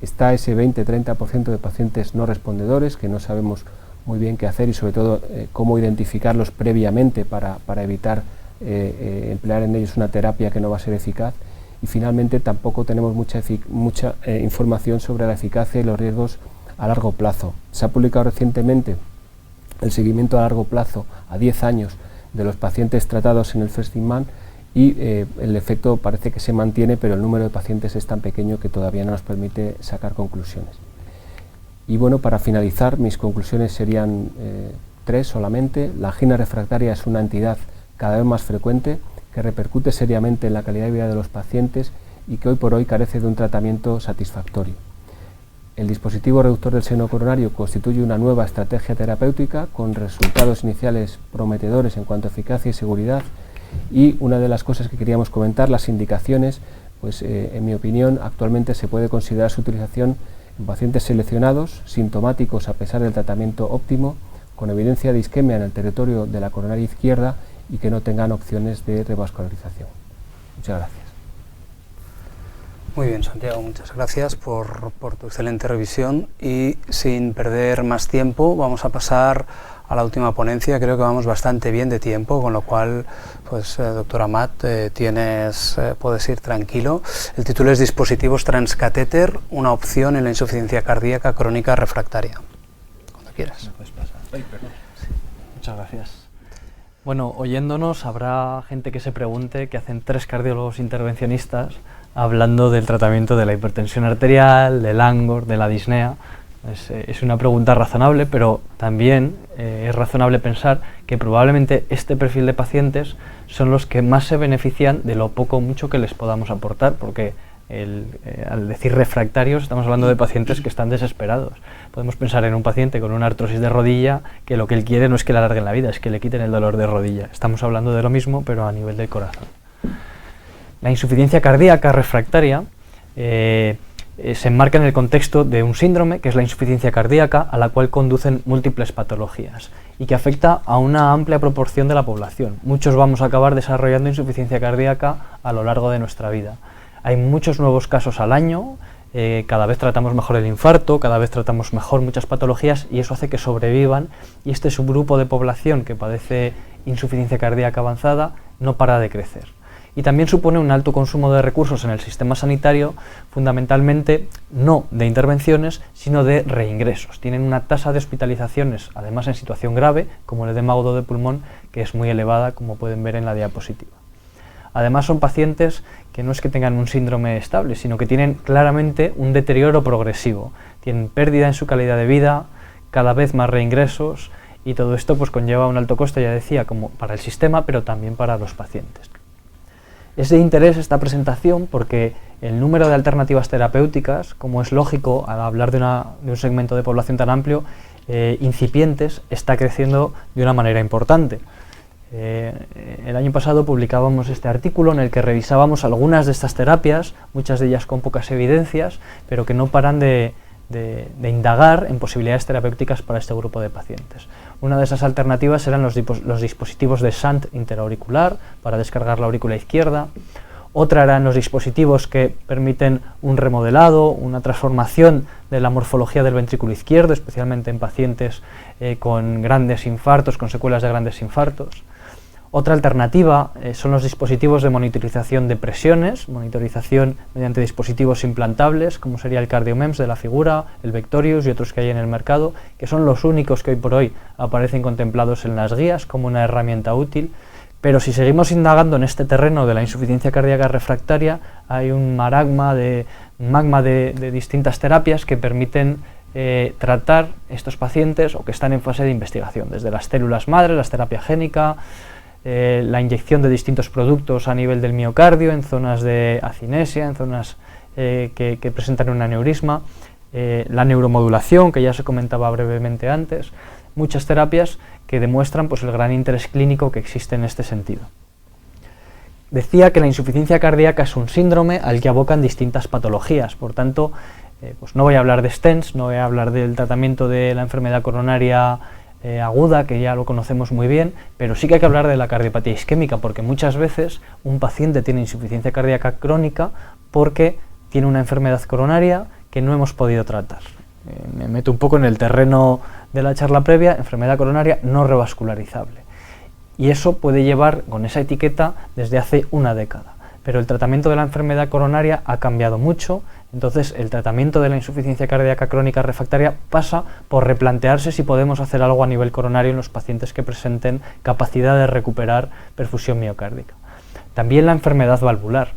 Está ese 20-30% de pacientes no respondedores que no sabemos muy bien qué hacer, y sobre todo cómo identificarlos previamente para evitar emplear en ellos una terapia que no va a ser eficaz. Y finalmente tampoco tenemos mucha información sobre la eficacia y los riesgos a largo plazo. Se ha publicado recientemente el seguimiento a largo plazo a 10 años de los pacientes tratados en el First in Man, y el efecto parece que se mantiene, pero el número de pacientes es tan pequeño que todavía no nos permite sacar conclusiones. Y bueno, para finalizar, mis conclusiones serían 3 solamente. La angina refractaria es una entidad cada vez más frecuente, que repercute seriamente en la calidad de vida de los pacientes y que hoy por hoy carece de un tratamiento satisfactorio. El dispositivo reductor del seno coronario constituye una nueva estrategia terapéutica con resultados iniciales prometedores en cuanto a eficacia y seguridad. Y una de las cosas que queríamos comentar, las indicaciones, pues en mi opinión actualmente se puede considerar su utilización en pacientes seleccionados, sintomáticos a pesar del tratamiento óptimo, con evidencia de isquemia en el territorio de la coronaria izquierda y que no tengan opciones de revascularización. Muchas gracias. Muy bien, Santiago, muchas gracias por tu excelente revisión, y sin perder más tiempo vamos a pasar a la última ponencia. Creo que vamos bastante bien de tiempo, con lo cual, pues, doctor Amat, puedes ir tranquilo. El título es Dispositivos transcatéter, una opción en la insuficiencia cardíaca crónica refractaria. Cuando quieras. ¿Me puedes pasar? Ay, perdón. Sí. Muchas gracias. Bueno, oyéndonos habrá gente que se pregunte qué hacen 3 cardiólogos intervencionistas hablando del tratamiento de la hipertensión arterial, del Angor, de la disnea. Es una pregunta razonable, pero también es razonable pensar que probablemente este perfil de pacientes son los que más se benefician de lo poco o mucho que les podamos aportar, porque al decir refractarios estamos hablando de pacientes que están desesperados. Podemos pensar en un paciente con una artrosis de rodilla que lo que él quiere no es que le alarguen la vida, es que le quiten el dolor de rodilla. Estamos hablando de lo mismo, pero a nivel del corazón. La insuficiencia cardíaca refractaria se enmarca en el contexto de un síndrome, que es la insuficiencia cardíaca, a la cual conducen múltiples patologías y que afecta a una amplia proporción de la población. Muchos vamos a acabar desarrollando insuficiencia cardíaca a lo largo de nuestra vida. Hay muchos nuevos casos al año, cada vez tratamos mejor el infarto, cada vez tratamos mejor muchas patologías, y eso hace que sobrevivan, y este subgrupo de población que padece insuficiencia cardíaca avanzada no para de crecer. Y también supone un alto consumo de recursos en el sistema sanitario, fundamentalmente no de intervenciones, sino de reingresos. Tienen una tasa de hospitalizaciones, además en situación grave, como el edema agudo de pulmón, que es muy elevada, como pueden ver en la diapositiva. Además son pacientes que no es que tengan un síndrome estable, sino que tienen claramente un deterioro progresivo. Tienen pérdida en su calidad de vida, cada vez más reingresos, y todo esto pues conlleva un alto coste, ya decía, como para el sistema, pero también para los pacientes. Es de interés esta presentación porque el número de alternativas terapéuticas, como es lógico al hablar de un segmento de población tan amplio, incipientes, está creciendo de una manera importante. El año pasado publicábamos este artículo en el que revisábamos algunas de estas terapias, muchas de ellas con pocas evidencias, pero que no paran de indagar en posibilidades terapéuticas para este grupo de pacientes. Una de esas alternativas eran los dispositivos de shunt interauricular para descargar la aurícula izquierda. Otra eran los dispositivos que permiten un remodelado, una transformación de la morfología del ventrículo izquierdo, especialmente en pacientes con grandes infartos, con secuelas de grandes infartos. Otra alternativa son los dispositivos de monitorización de presiones, monitorización mediante dispositivos implantables, como sería el CardioMEMS de la figura, el Vectorius y otros que hay en el mercado, que son los únicos que hoy por hoy aparecen contemplados en las guías como una herramienta útil. Pero si seguimos indagando en este terreno de la insuficiencia cardíaca refractaria, hay un magma de distintas terapias que permiten tratar estos pacientes o que están en fase de investigación, desde las células madre, la terapia génica, la inyección de distintos productos a nivel del miocardio, en zonas de acinesia, en zonas que presentan un aneurisma, la neuromodulación, que ya se comentaba brevemente antes, muchas terapias que demuestran pues, el gran interés clínico que existe en este sentido. Decía que la insuficiencia cardíaca es un síndrome al que abocan distintas patologías, por tanto, pues no voy a hablar de stents, no voy a hablar del tratamiento de la enfermedad coronaria aguda, que ya lo conocemos muy bien, pero sí que hay que hablar de la cardiopatía isquémica, porque muchas veces un paciente tiene insuficiencia cardíaca crónica porque tiene una enfermedad coronaria que no hemos podido tratar. Me meto un poco en el terreno de la charla previa, enfermedad coronaria no revascularizable. Y eso puede llevar con esa etiqueta desde hace una década. Pero el tratamiento de la enfermedad coronaria ha cambiado mucho, entonces el tratamiento de la insuficiencia cardíaca crónica refractaria pasa por replantearse si podemos hacer algo a nivel coronario en los pacientes que presenten capacidad de recuperar perfusión miocárdica. También la enfermedad valvular.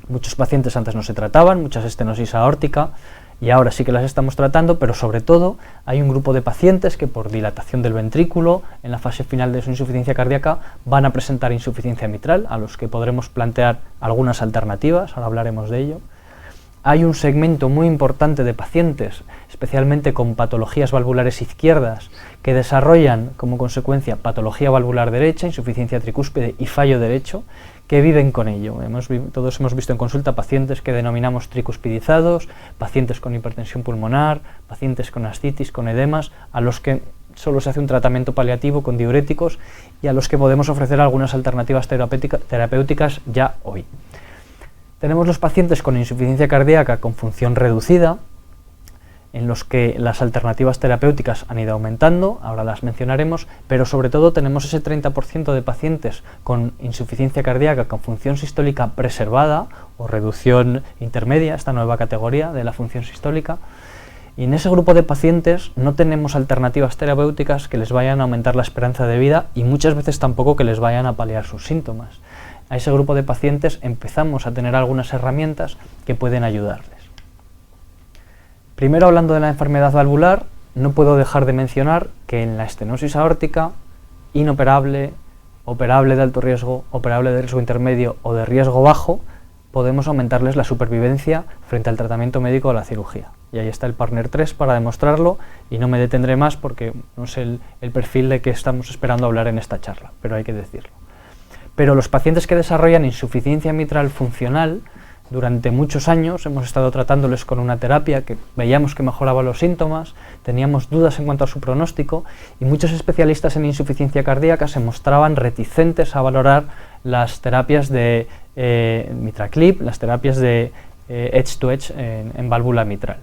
Muchos pacientes antes no se trataban, muchas estenosis aórtica, y ahora sí que las estamos tratando, pero sobre todo hay un grupo de pacientes que por dilatación del ventrículo, en la fase final de su insuficiencia cardíaca, van a presentar insuficiencia mitral, a los que podremos plantear algunas alternativas, ahora hablaremos de ello. Hay un segmento muy importante de pacientes, especialmente con patologías valvulares izquierdas, que desarrollan como consecuencia patología valvular derecha, insuficiencia tricúspide y fallo derecho, que viven con ello. Todos hemos visto en consulta pacientes que denominamos tricuspidizados, pacientes con hipertensión pulmonar, pacientes con ascitis, con edemas, a los que solo se hace un tratamiento paliativo con diuréticos y a los que podemos ofrecer algunas alternativas terapéuticas ya hoy. Tenemos los pacientes con insuficiencia cardíaca con función reducida, en los que las alternativas terapéuticas han ido aumentando, ahora las mencionaremos, pero sobre todo tenemos ese 30% de pacientes con insuficiencia cardíaca con función sistólica preservada o reducción intermedia, esta nueva categoría de la función sistólica, y en ese grupo de pacientes no tenemos alternativas terapéuticas que les vayan a aumentar la esperanza de vida y muchas veces tampoco que les vayan a paliar sus síntomas. A ese grupo de pacientes empezamos a tener algunas herramientas que pueden ayudarles. Primero, hablando de la enfermedad valvular, no puedo dejar de mencionar que en la estenosis aórtica, inoperable, operable de alto riesgo, operable de riesgo intermedio o de riesgo bajo, podemos aumentarles la supervivencia frente al tratamiento médico o la cirugía. Y ahí está el Partner 3 para demostrarlo, y no me detendré más porque no es el perfil de que estamos esperando hablar en esta charla, pero hay que decirlo. Pero los pacientes que desarrollan insuficiencia mitral funcional, durante muchos años hemos estado tratándoles con una terapia que veíamos que mejoraba los síntomas, teníamos dudas en cuanto a su pronóstico y muchos especialistas en insuficiencia cardíaca se mostraban reticentes a valorar las terapias de MitraClip, las terapias de edge-to-edge en válvula mitral.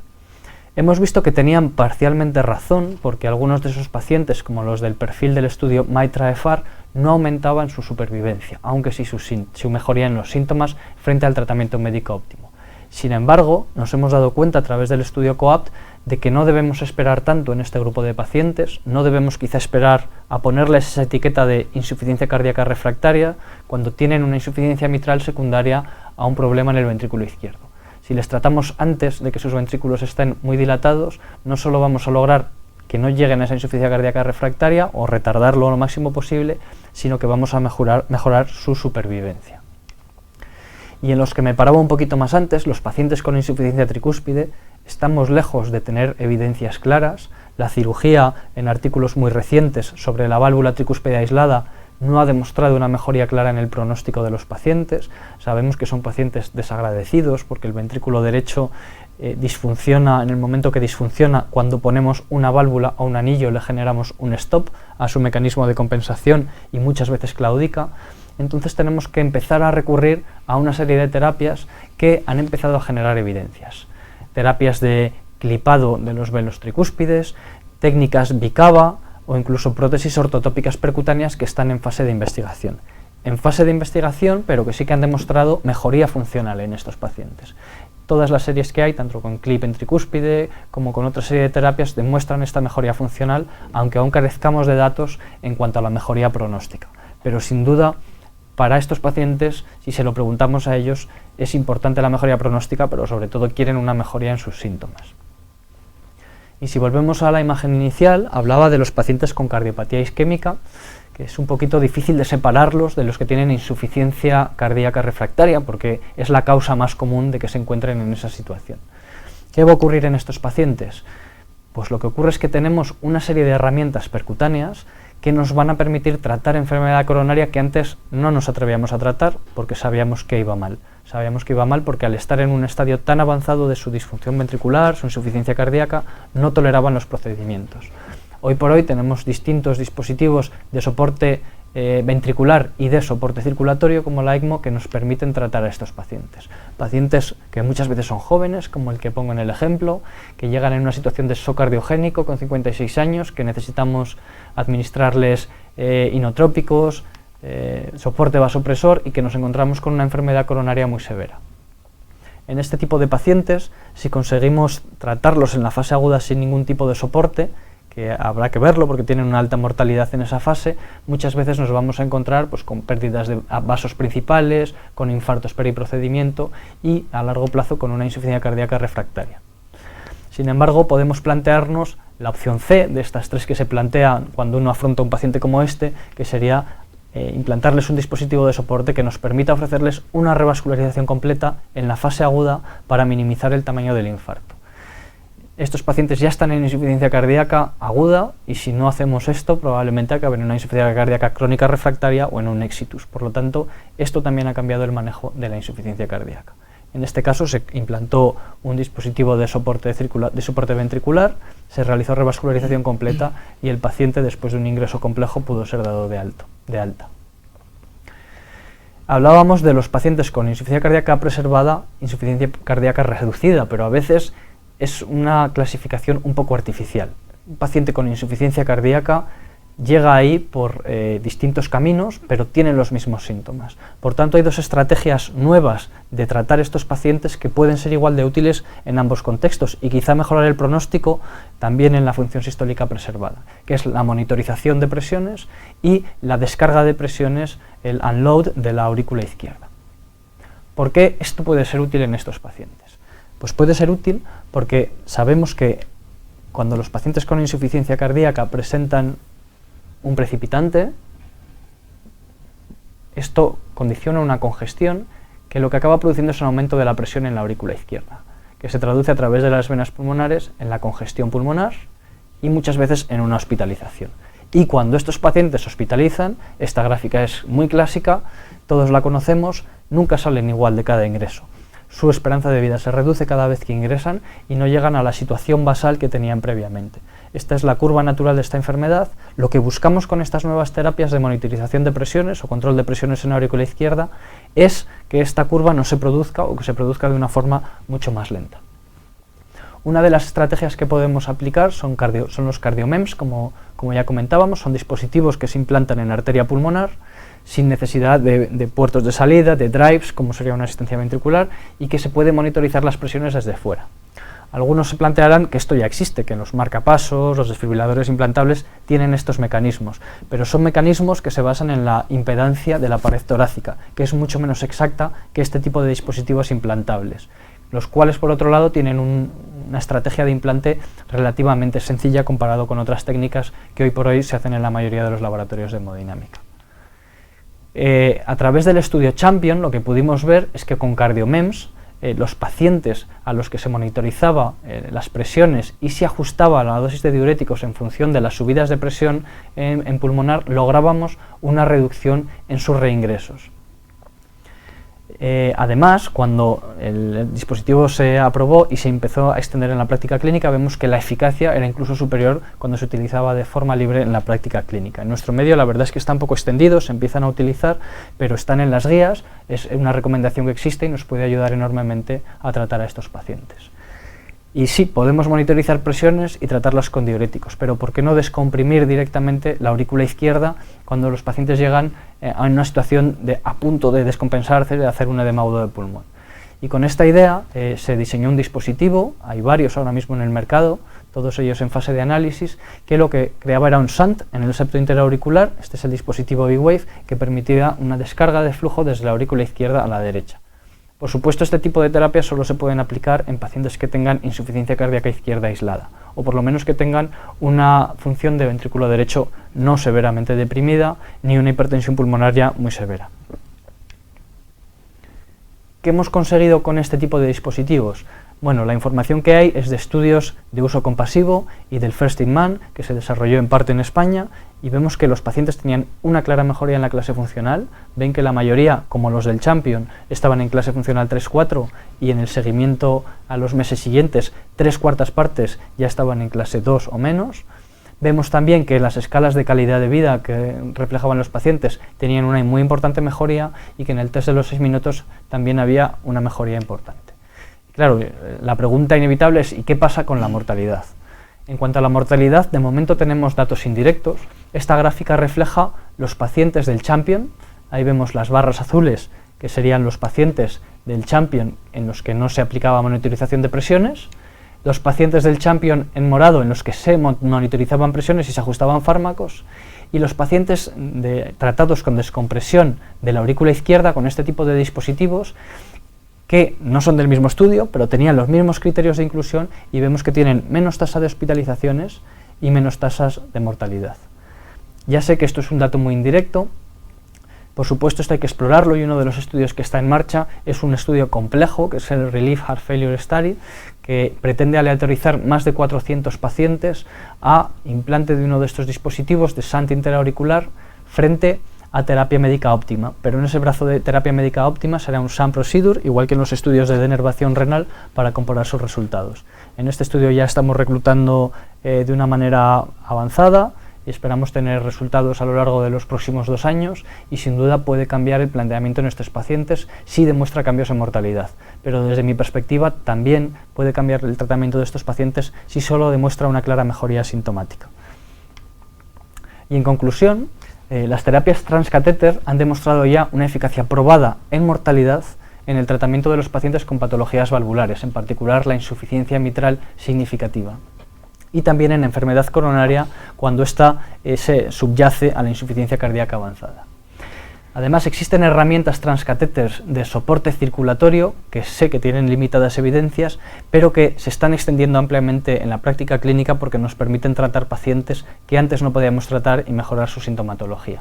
Hemos visto que tenían parcialmente razón porque algunos de esos pacientes, como los del perfil del estudio MITRA-FR, no aumentaban su supervivencia, aunque sí su mejoría en los síntomas frente al tratamiento médico óptimo. Sin embargo, nos hemos dado cuenta a través del estudio COAPT de que no debemos esperar tanto en este grupo de pacientes, no debemos quizá esperar a ponerles esa etiqueta de insuficiencia cardíaca refractaria cuando tienen una insuficiencia mitral secundaria a un problema en el ventrículo izquierdo. Si les tratamos antes de que sus ventrículos estén muy dilatados, no solo vamos a lograr que no lleguen a esa insuficiencia cardíaca refractaria o retardarlo lo máximo posible, sino que vamos a mejorar su supervivencia. Y en los que me paraba un poquito más antes, los pacientes con insuficiencia tricúspide, estamos lejos de tener evidencias claras. La cirugía en artículos muy recientes sobre la válvula tricúspide aislada no ha demostrado una mejoría clara en el pronóstico de los pacientes. Sabemos que son pacientes desagradecidos porque el ventrículo derecho disfunciona en el momento que disfunciona. Cuando ponemos una válvula o un anillo le generamos un stop a su mecanismo de compensación y muchas veces claudica. Entonces tenemos que empezar a recurrir a una serie de terapias que han empezado a generar evidencias. Terapias de clipado de los velos tricúspides, técnicas bicava o incluso prótesis ortotópicas percutáneas que están en fase de investigación. En fase de investigación, pero que sí que han demostrado mejoría funcional en estos pacientes. Todas las series que hay, tanto con clip en tricúspide como con otra serie de terapias, demuestran esta mejoría funcional, aunque aún carezcamos de datos en cuanto a la mejoría pronóstica. Pero sin duda, para estos pacientes, si se lo preguntamos a ellos, es importante la mejoría pronóstica, pero sobre todo quieren una mejoría en sus síntomas. Y si volvemos a la imagen inicial, hablaba de los pacientes con cardiopatía isquémica, que es un poquito difícil de separarlos de los que tienen insuficiencia cardíaca refractaria, porque es la causa más común de que se encuentren en esa situación. ¿Qué va a ocurrir en estos pacientes? Pues lo que ocurre es que tenemos una serie de herramientas percutáneas que nos van a permitir tratar enfermedad coronaria que antes no nos atrevíamos a tratar porque sabíamos que iba mal. Sabíamos que iba mal porque al estar en un estadio tan avanzado de su disfunción ventricular, su insuficiencia cardíaca, no toleraban los procedimientos. Hoy por hoy tenemos distintos dispositivos de soporte ventricular y de soporte circulatorio como la ECMO que nos permiten tratar a estos pacientes. Pacientes que muchas veces son jóvenes, como el que pongo en el ejemplo, que llegan en una situación de shock cardiogénico con 56 años, que necesitamos administrarles inotrópicos, soporte vasopresor y que nos encontramos con una enfermedad coronaria muy severa. En este tipo de pacientes, si conseguimos tratarlos en la fase aguda sin ningún tipo de soporte, que habrá que verlo porque tienen una alta mortalidad en esa fase, muchas veces nos vamos a encontrar pues, con pérdidas de vasos principales, con infartos periprocedimiento y a largo plazo con una insuficiencia cardíaca refractaria. Sin embargo, podemos plantearnos la opción C de estas tres que se plantean cuando uno afronta un paciente como este, que sería implantarles un dispositivo de soporte que nos permita ofrecerles una revascularización completa en la fase aguda para minimizar el tamaño del infarto. Estos pacientes ya están en insuficiencia cardíaca aguda y si no hacemos esto probablemente acaben en una insuficiencia cardíaca crónica refractaria o en un exitus. Por lo tanto, esto también ha cambiado el manejo de la insuficiencia cardíaca. En este caso se implantó un dispositivo de soporte ventricular, se realizó revascularización completa y el paciente después de un ingreso complejo pudo ser dado de alta. hablábamos de los pacientes con insuficiencia cardíaca preservada, insuficiencia cardíaca reducida, pero a veces es una clasificación un poco artificial. Un paciente con insuficiencia cardíaca llega ahí por distintos caminos, pero tiene los mismos síntomas. Por tanto, hay dos estrategias nuevas de tratar estos pacientes que pueden ser igual de útiles en ambos contextos y quizá mejorar el pronóstico también en la función sistólica preservada, que es la monitorización de presiones y la descarga de presiones, el unload de la aurícula izquierda. ¿Por qué esto puede ser útil en estos pacientes? Pues puede ser útil porque sabemos que cuando los pacientes con insuficiencia cardíaca presentan un precipitante, esto condiciona una congestión que lo que acaba produciendo es un aumento de la presión en la aurícula izquierda, que se traduce a través de las venas pulmonares en la congestión pulmonar y muchas veces en una hospitalización. Y cuando estos pacientes hospitalizan, esta gráfica es muy clásica, todos la conocemos, nunca salen igual de cada ingreso. Su esperanza de vida se reduce cada vez que ingresan y no llegan a la situación basal que tenían previamente. Esta es la curva natural de esta enfermedad. Lo que buscamos con estas nuevas terapias de monitorización de presiones o control de presiones en la aurícula izquierda es que esta curva no se produzca o que se produzca de una forma mucho más lenta. Una de las estrategias que podemos aplicar son los cardiomems, como ya comentábamos, son dispositivos que se implantan en la arteria pulmonar sin necesidad de puertos de salida, de drives, como sería una asistencia ventricular, y que se puede monitorizar las presiones desde fuera. Algunos se plantearán que esto ya existe, que los marcapasos, los desfibriladores implantables tienen estos mecanismos, pero son mecanismos que se basan en la impedancia de la pared torácica, que es mucho menos exacta que este tipo de dispositivos implantables, los cuales por otro lado tienen una estrategia de implante relativamente sencilla comparado con otras técnicas que hoy por hoy se hacen en la mayoría de los laboratorios de hemodinámica. A través del estudio Champion lo que pudimos ver es que con cardiomems los pacientes a los que se monitorizaba las presiones y se ajustaba la dosis de diuréticos en función de las subidas de presión en pulmonar, lográbamos una reducción en sus reingresos. Además, cuando el dispositivo se aprobó y se empezó a extender en la práctica clínica, vemos que la eficacia era incluso superior cuando se utilizaba de forma libre en la práctica clínica. En nuestro medio la verdad es que están poco extendidos, se empiezan a utilizar, pero están en las guías, es una recomendación que existe y nos puede ayudar enormemente a tratar a estos pacientes. Y sí, podemos monitorizar presiones y tratarlas con diuréticos, pero ¿por qué no descomprimir directamente la aurícula izquierda cuando los pacientes llegan a una situación a punto de descompensarse, de hacer un edema agudo de pulmón? Y con esta idea se diseñó un dispositivo, hay varios ahora mismo en el mercado, todos ellos en fase de análisis, que lo que creaba era un shunt en el septo interauricular. Este es el dispositivo V-Wave, que permitía una descarga de flujo desde la aurícula izquierda a la derecha. Por supuesto, este tipo de terapias solo se pueden aplicar en pacientes que tengan insuficiencia cardíaca izquierda aislada, o por lo menos que tengan una función de ventrículo derecho no severamente deprimida, ni una hipertensión pulmonar muy severa. ¿Qué hemos conseguido con este tipo de dispositivos? Bueno, la información que hay es de estudios de uso compasivo y del First in Man, que se desarrolló en parte en España, y vemos que los pacientes tenían una clara mejoría en la clase funcional. Ven que la mayoría, como los del Champion, estaban en clase funcional 3-4 y en el seguimiento a los meses siguientes 3/4 partes ya estaban en clase 2 o menos. Vemos también que las escalas de calidad de vida que reflejaban los pacientes tenían una muy importante mejoría y que en el test de los 6 minutos también había una mejoría importante. Claro, la pregunta inevitable es ¿y qué pasa con la mortalidad? En cuanto a la mortalidad, de momento tenemos datos indirectos. Esta gráfica refleja los pacientes del Champion. Ahí vemos las barras azules, que serían los pacientes del Champion en los que no se aplicaba monitorización de presiones, los pacientes del Champion en morado en los que se monitorizaban presiones y se ajustaban fármacos, y los pacientes tratados con descompresión de la aurícula izquierda con este tipo de dispositivos, que no son del mismo estudio, pero tenían los mismos criterios de inclusión, y vemos que tienen menos tasa de hospitalizaciones y menos tasas de mortalidad. Ya sé que esto es un dato muy indirecto, por supuesto esto hay que explorarlo, y uno de los estudios que está en marcha es un estudio complejo, que es el Relief Heart Failure Study, que pretende aleatorizar más de 400 pacientes a implante de uno de estos dispositivos de shunt interauricular frente a terapia médica óptima, pero en ese brazo de terapia médica óptima será un sham procedure, igual que en los estudios de denervación renal, para comparar sus resultados. En este estudio ya estamos reclutando de una manera avanzada, y esperamos tener resultados a lo largo de los próximos 2 años y sin duda puede cambiar el planteamiento en estos pacientes si demuestra cambios en mortalidad. Pero desde mi perspectiva también puede cambiar el tratamiento de estos pacientes si solo demuestra una clara mejoría sintomática. Y en conclusión, las terapias transcatéter han demostrado ya una eficacia probada en mortalidad en el tratamiento de los pacientes con patologías valvulares, en particular la insuficiencia mitral significativa, y también en enfermedad coronaria cuando ésta se subyace a la insuficiencia cardíaca avanzada. Además, existen herramientas transcatéter de soporte circulatorio que sé que tienen limitadas evidencias, pero que se están extendiendo ampliamente en la práctica clínica porque nos permiten tratar pacientes que antes no podíamos tratar y mejorar su sintomatología.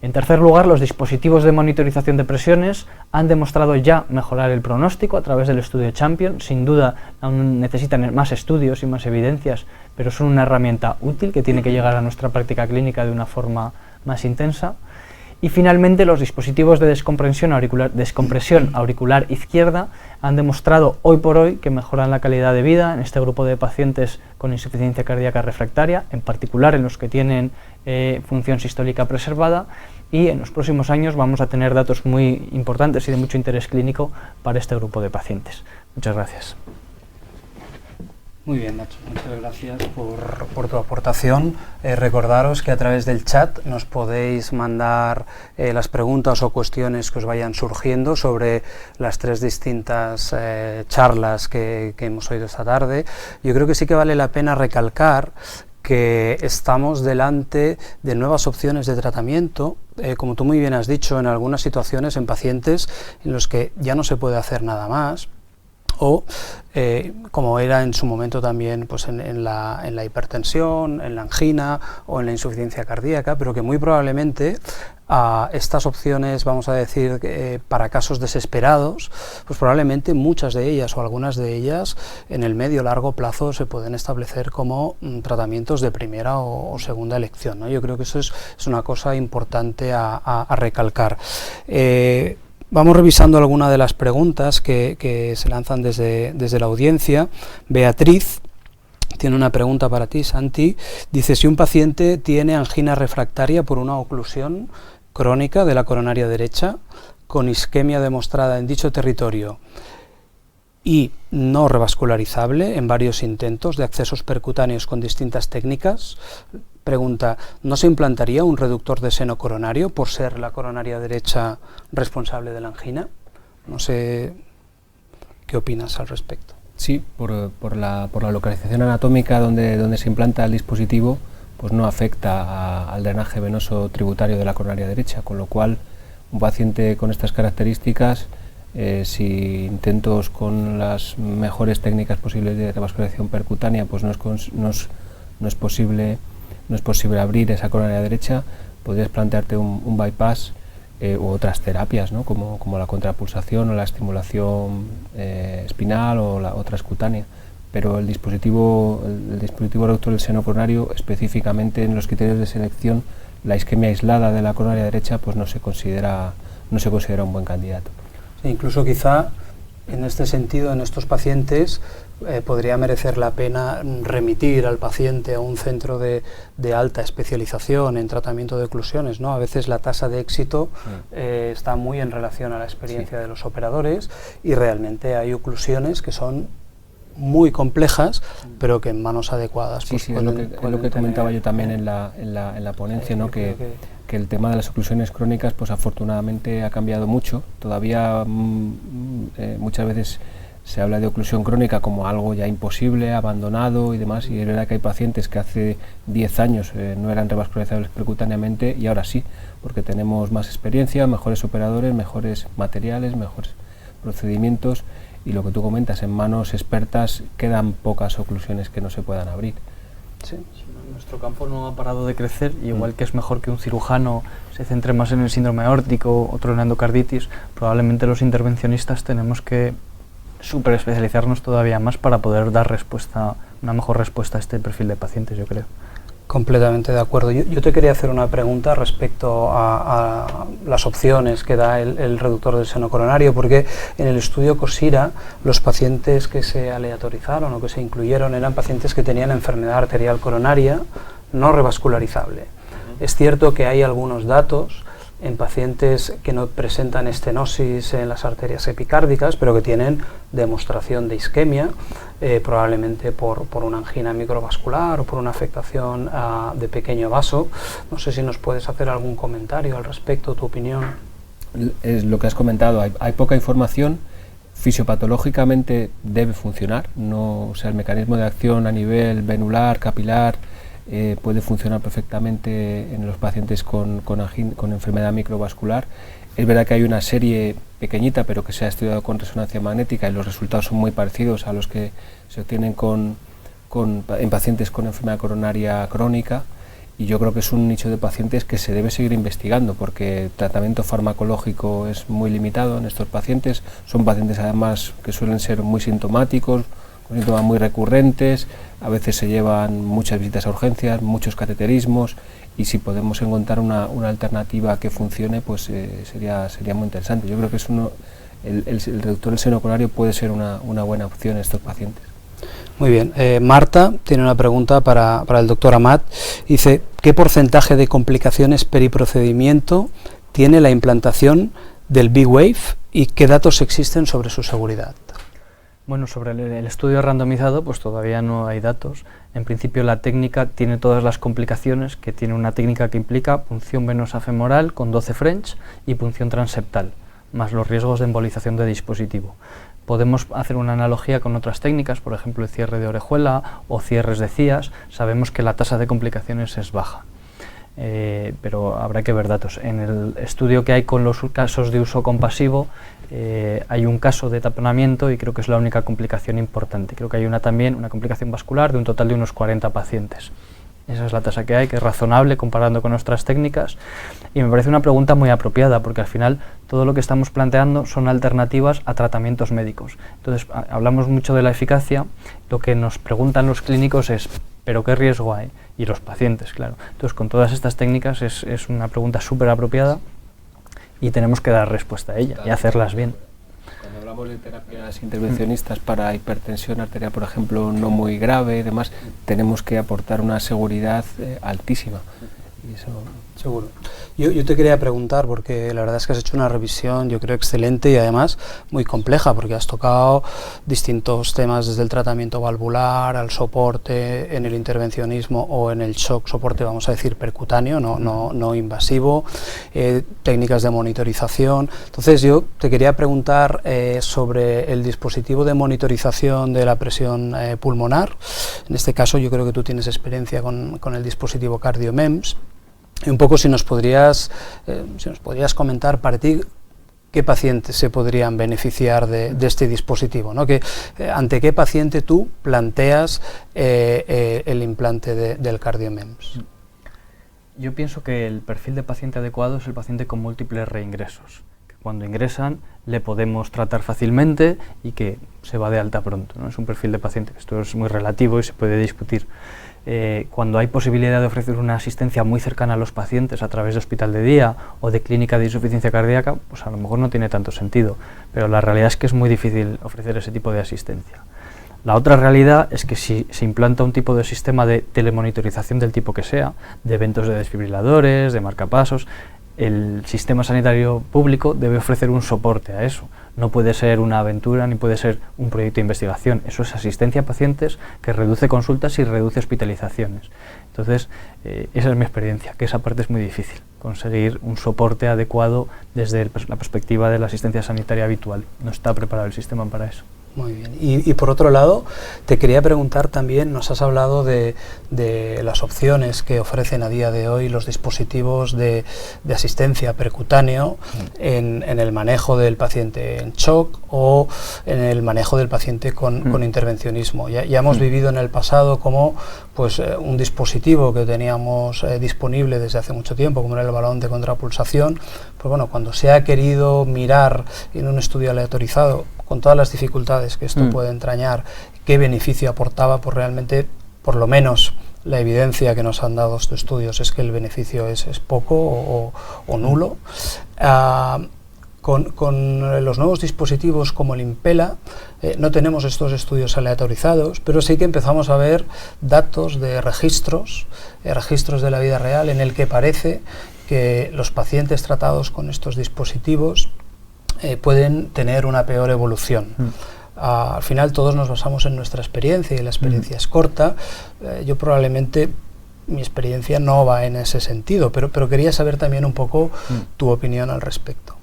En tercer lugar, los dispositivos de monitorización de presiones han demostrado ya mejorar el pronóstico a través del estudio Champion. Sin duda aún necesitan más estudios y más evidencias, pero son una herramienta útil que tiene que llegar a nuestra práctica clínica de una forma más intensa. Y finalmente, los dispositivos de descompresión auricular izquierda han demostrado hoy por hoy que mejoran la calidad de vida en este grupo de pacientes con insuficiencia cardíaca refractaria, en particular en los que tienen función sistólica preservada, y en los próximos años vamos a tener datos muy importantes y de mucho interés clínico para este grupo de pacientes. Muchas gracias. Muy bien, Nacho, muchas gracias por tu aportación. Recordaros que a través del chat nos podéis mandar las preguntas o cuestiones que os vayan surgiendo sobre las 3 distintas charlas que hemos oído esta tarde. Yo creo que sí que vale la pena recalcar que estamos delante de nuevas opciones de tratamiento, como tú muy bien has dicho, en algunas situaciones en pacientes en los que ya no se puede hacer nada más, o como era en su momento también pues en la hipertensión, en la angina o en la insuficiencia cardíaca, pero que muy probablemente estas opciones, vamos a decir, para casos desesperados, pues probablemente muchas de ellas o algunas de ellas en el medio o largo plazo se pueden establecer como tratamientos de primera o segunda elección, ¿no? Yo creo que eso es una cosa importante a recalcar. Vamos revisando algunas de las preguntas que se lanzan desde la audiencia. Beatriz tiene una pregunta para ti, Santi. Dice, si un paciente tiene angina refractaria por una oclusión crónica de la coronaria derecha, con isquemia demostrada en dicho territorio y no revascularizable en varios intentos de accesos percutáneos con distintas técnicas, pregunta, ¿no se implantaría un reductor de seno coronario por ser la coronaria derecha responsable de la angina? No sé qué opinas al respecto. Sí, por la localización anatómica donde se implanta el dispositivo, pues no afecta al drenaje venoso tributario de la coronaria derecha, con lo cual un paciente con estas características, si intentos con las mejores técnicas posibles de revascularización percutánea, pues no es posible abrir esa coronaria derecha, podrías plantearte un bypass u otras terapias, ¿no? como la contrapulsación o la estimulación espinal o la otra cutánea. Pero el dispositivo reductor del seno coronario, específicamente en los criterios de selección, la isquemia aislada de la coronaria derecha pues no se considera un buen candidato. Sí, incluso quizá en este sentido, en estos pacientes, podría merecer la pena remitir al paciente a un centro de alta especialización en tratamiento de oclusiones, ¿no? A veces la tasa de éxito está muy en relación a la experiencia de los operadores, y realmente hay oclusiones que son muy complejas, pero que en manos adecuadas pues es lo que comentaba yo también en la ponencia, ¿no? que el tema de las oclusiones crónicas pues afortunadamente ha cambiado mucho. Todavía muchas veces se habla de oclusión crónica como algo ya imposible, abandonado y demás, y es verdad que hay pacientes que hace 10 años no eran revascularizables percutáneamente y ahora sí, porque tenemos más experiencia, mejores operadores, mejores materiales, mejores procedimientos, y lo que tú comentas, en manos expertas quedan pocas oclusiones que no se puedan abrir. Sí. Nuestro campo no ha parado de crecer, y igual que es mejor que un cirujano se centre más en el síndrome aórtico, otro en la endocarditis, probablemente los intervencionistas tenemos que superespecializarnos todavía más para poder dar una mejor respuesta a este perfil de pacientes, yo creo. Completamente de acuerdo. Yo te quería hacer una pregunta respecto a las opciones que da el reductor del seno coronario, porque en el estudio COSIRA los pacientes que se aleatorizaron o que se incluyeron eran pacientes que tenían enfermedad arterial coronaria, no revascularizable. Es cierto que hay algunos datos en pacientes que no presentan estenosis en las arterias epicárdicas, pero que tienen demostración de isquemia, probablemente por una angina microvascular o por una afectación de pequeño vaso. No sé si nos puedes hacer algún comentario al respecto, tu opinión. Es lo que has comentado, hay poca información. Fisiopatológicamente debe funcionar, o sea, el mecanismo de acción a nivel venular, capilar, puede funcionar perfectamente en los pacientes con enfermedad microvascular. Es verdad que hay una serie pequeñita, pero que se ha estudiado con resonancia magnética y los resultados son muy parecidos a los que se obtienen en pacientes con enfermedad coronaria crónica, y yo creo que es un nicho de pacientes que se debe seguir investigando, porque el tratamiento farmacológico es muy limitado en estos pacientes. Son pacientes además que suelen ser muy sintomáticos, con síntomas muy recurrentes, a veces se llevan muchas visitas a urgencias, muchos cateterismos, y si podemos encontrar una alternativa que funcione, pues sería muy interesante. Yo creo que el reductor del seno coronario puede ser una buena opción en estos pacientes. Muy bien. Marta tiene una pregunta para el doctor Amat. Dice, ¿qué porcentaje de complicaciones periprocedimiento tiene la implantación del B-Wave y qué datos existen sobre su seguridad? Bueno, sobre el estudio randomizado, pues todavía no hay datos. En principio la técnica tiene todas las complicaciones que tiene una técnica que implica punción venosa femoral con 12 French y punción transeptal, más los riesgos de embolización de dispositivo. Podemos hacer una analogía con otras técnicas, por ejemplo el cierre de orejuela o cierres de cías. Sabemos que la tasa de complicaciones es baja, pero habrá que ver datos. En el estudio que hay con los casos de uso compasivo, hay un caso de taponamiento y creo que es la única complicación importante. Creo que hay también una complicación vascular de un total de unos 40 pacientes. Esa es la tasa que hay, que es razonable comparando con nuestras técnicas, y me parece una pregunta muy apropiada, porque al final todo lo que estamos planteando son alternativas a tratamientos médicos. Entonces hablamos mucho de la eficacia, lo que nos preguntan los clínicos es ¿pero qué riesgo hay? Y los pacientes, claro. Entonces con todas estas técnicas es una pregunta súper apropiada y tenemos que dar respuesta a ella y hacerlas bien. Cuando hablamos de terapias intervencionistas para hipertensión arterial, por ejemplo, no muy grave y demás, tenemos que aportar una seguridad altísima. Y eso... Seguro. Yo te quería preguntar, porque la verdad es que has hecho una revisión, yo creo, excelente y además muy compleja, porque has tocado distintos temas, desde el tratamiento valvular, al soporte en el intervencionismo o en el shock, soporte, vamos a decir, percutáneo, no invasivo, técnicas de monitorización. Entonces yo te quería preguntar sobre el dispositivo de monitorización de la presión pulmonar. En este caso yo creo que tú tienes experiencia con el dispositivo CardioMEMS. Y un poco si nos podrías comentar para ti qué pacientes se podrían beneficiar de este dispositivo, ¿no? ¿Ante qué paciente tú planteas el implante del CardioMEMS? Yo pienso que el perfil de paciente adecuado es el paciente con múltiples reingresos, que cuando ingresan le podemos tratar fácilmente y que se va de alta pronto, ¿no? Es un perfil de paciente, esto es muy relativo y se puede discutir. Cuando hay posibilidad de ofrecer una asistencia muy cercana a los pacientes a través de hospital de día o de clínica de insuficiencia cardíaca, pues a lo mejor no tiene tanto sentido, pero la realidad es que es muy difícil ofrecer ese tipo de asistencia. La otra realidad es que si se implanta un tipo de sistema de telemonitorización del tipo que sea, de eventos de desfibriladores, de marcapasos, el sistema sanitario público debe ofrecer un soporte a eso. No puede ser una aventura ni puede ser un proyecto de investigación. Eso es asistencia a pacientes que reduce consultas y reduce hospitalizaciones. Entonces, esa es mi experiencia, que esa parte es muy difícil, conseguir un soporte adecuado desde la perspectiva de la asistencia sanitaria habitual. No está preparado el sistema para eso. Muy bien. Y por otro lado, te quería preguntar también, nos has hablado de las opciones que ofrecen a día de hoy los dispositivos de asistencia percutáneo en el manejo del paciente en shock o en el manejo del paciente con intervencionismo. Ya hemos vivido en el pasado como un dispositivo que teníamos disponible desde hace mucho tiempo, como era el balón de contrapulsación, pues bueno, cuando se ha querido mirar en un estudio aleatorizado, con todas las dificultades que esto puede entrañar, qué beneficio aportaba, pues realmente, por lo menos la evidencia que nos han dado estos estudios es que el beneficio es poco o nulo. Con los nuevos dispositivos como el Impella no tenemos estos estudios aleatorizados, pero sí que empezamos a ver datos de registros de la vida real en el que parece que los pacientes tratados con estos dispositivos pueden tener una peor evolución. Al final todos nos basamos en nuestra experiencia y la experiencia es corta. Yo probablemente mi experiencia no va en ese sentido, pero quería saber también un poco tu opinión al respecto.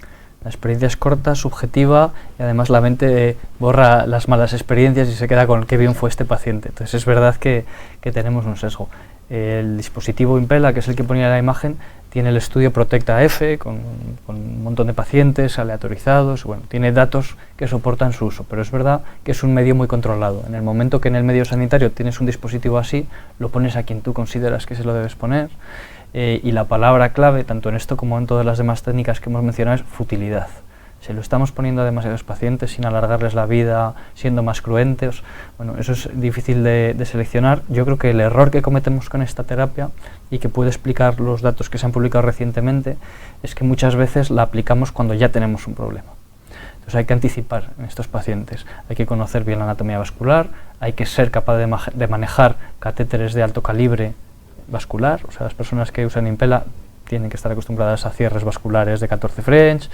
La experiencia es corta, subjetiva, y además la mente borra las malas experiencias y se queda con qué bien fue este paciente. Entonces es verdad que tenemos un sesgo. El dispositivo Impella, que es el que ponía la imagen, tiene el estudio PROTECTA-F con un montón de pacientes aleatorizados, bueno, tiene datos que soportan su uso, pero es verdad que es un medio muy controlado. En el momento que en el medio sanitario tienes un dispositivo así, lo pones a quien tú consideras que se lo debes poner, y la palabra clave, tanto en esto como en todas las demás técnicas que hemos mencionado, es futilidad. Se lo estamos poniendo a demasiados pacientes sin alargarles la vida, siendo más cruentos. Bueno, eso es difícil de seleccionar. Yo creo que el error que cometemos con esta terapia, y que puede explicar los datos que se han publicado recientemente, es que muchas veces la aplicamos cuando ya tenemos un problema. Entonces hay que anticipar en estos pacientes, hay que conocer bien la anatomía vascular, hay que ser capaz de manejar catéteres de alto calibre vascular, o sea, las personas que usan Impella tienen que estar acostumbradas a cierres vasculares de 14 French,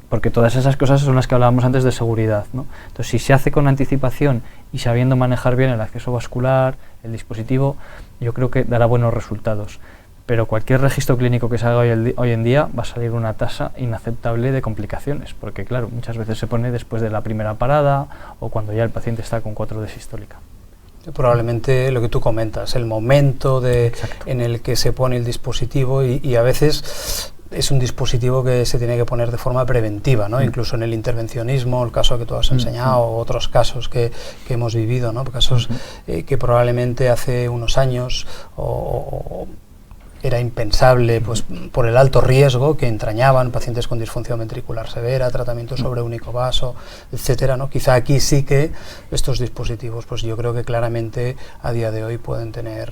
porque todas esas cosas son las que hablábamos antes de seguridad, ¿no? Entonces, si se hace con anticipación y sabiendo manejar bien el acceso vascular, el dispositivo, yo creo que dará buenos resultados. Pero cualquier registro clínico que se haga hoy en día va a salir una tasa inaceptable de complicaciones, porque claro, muchas veces se pone después de la primera parada o cuando ya el paciente está con 4 de sistólica. Probablemente lo que tú comentas, el momento en el que se pone el dispositivo y a veces es un dispositivo que se tiene que poner de forma preventiva, ¿no? Incluso en el intervencionismo, el caso que tú has enseñado, o otros casos que hemos vivido, ¿no? Casos que probablemente hace unos años era impensable, pues, por el alto riesgo que entrañaban pacientes con disfunción ventricular severa, tratamiento sobre único vaso, etcétera, ¿no? Quizá aquí sí que estos dispositivos, pues yo creo que claramente a día de hoy pueden tener.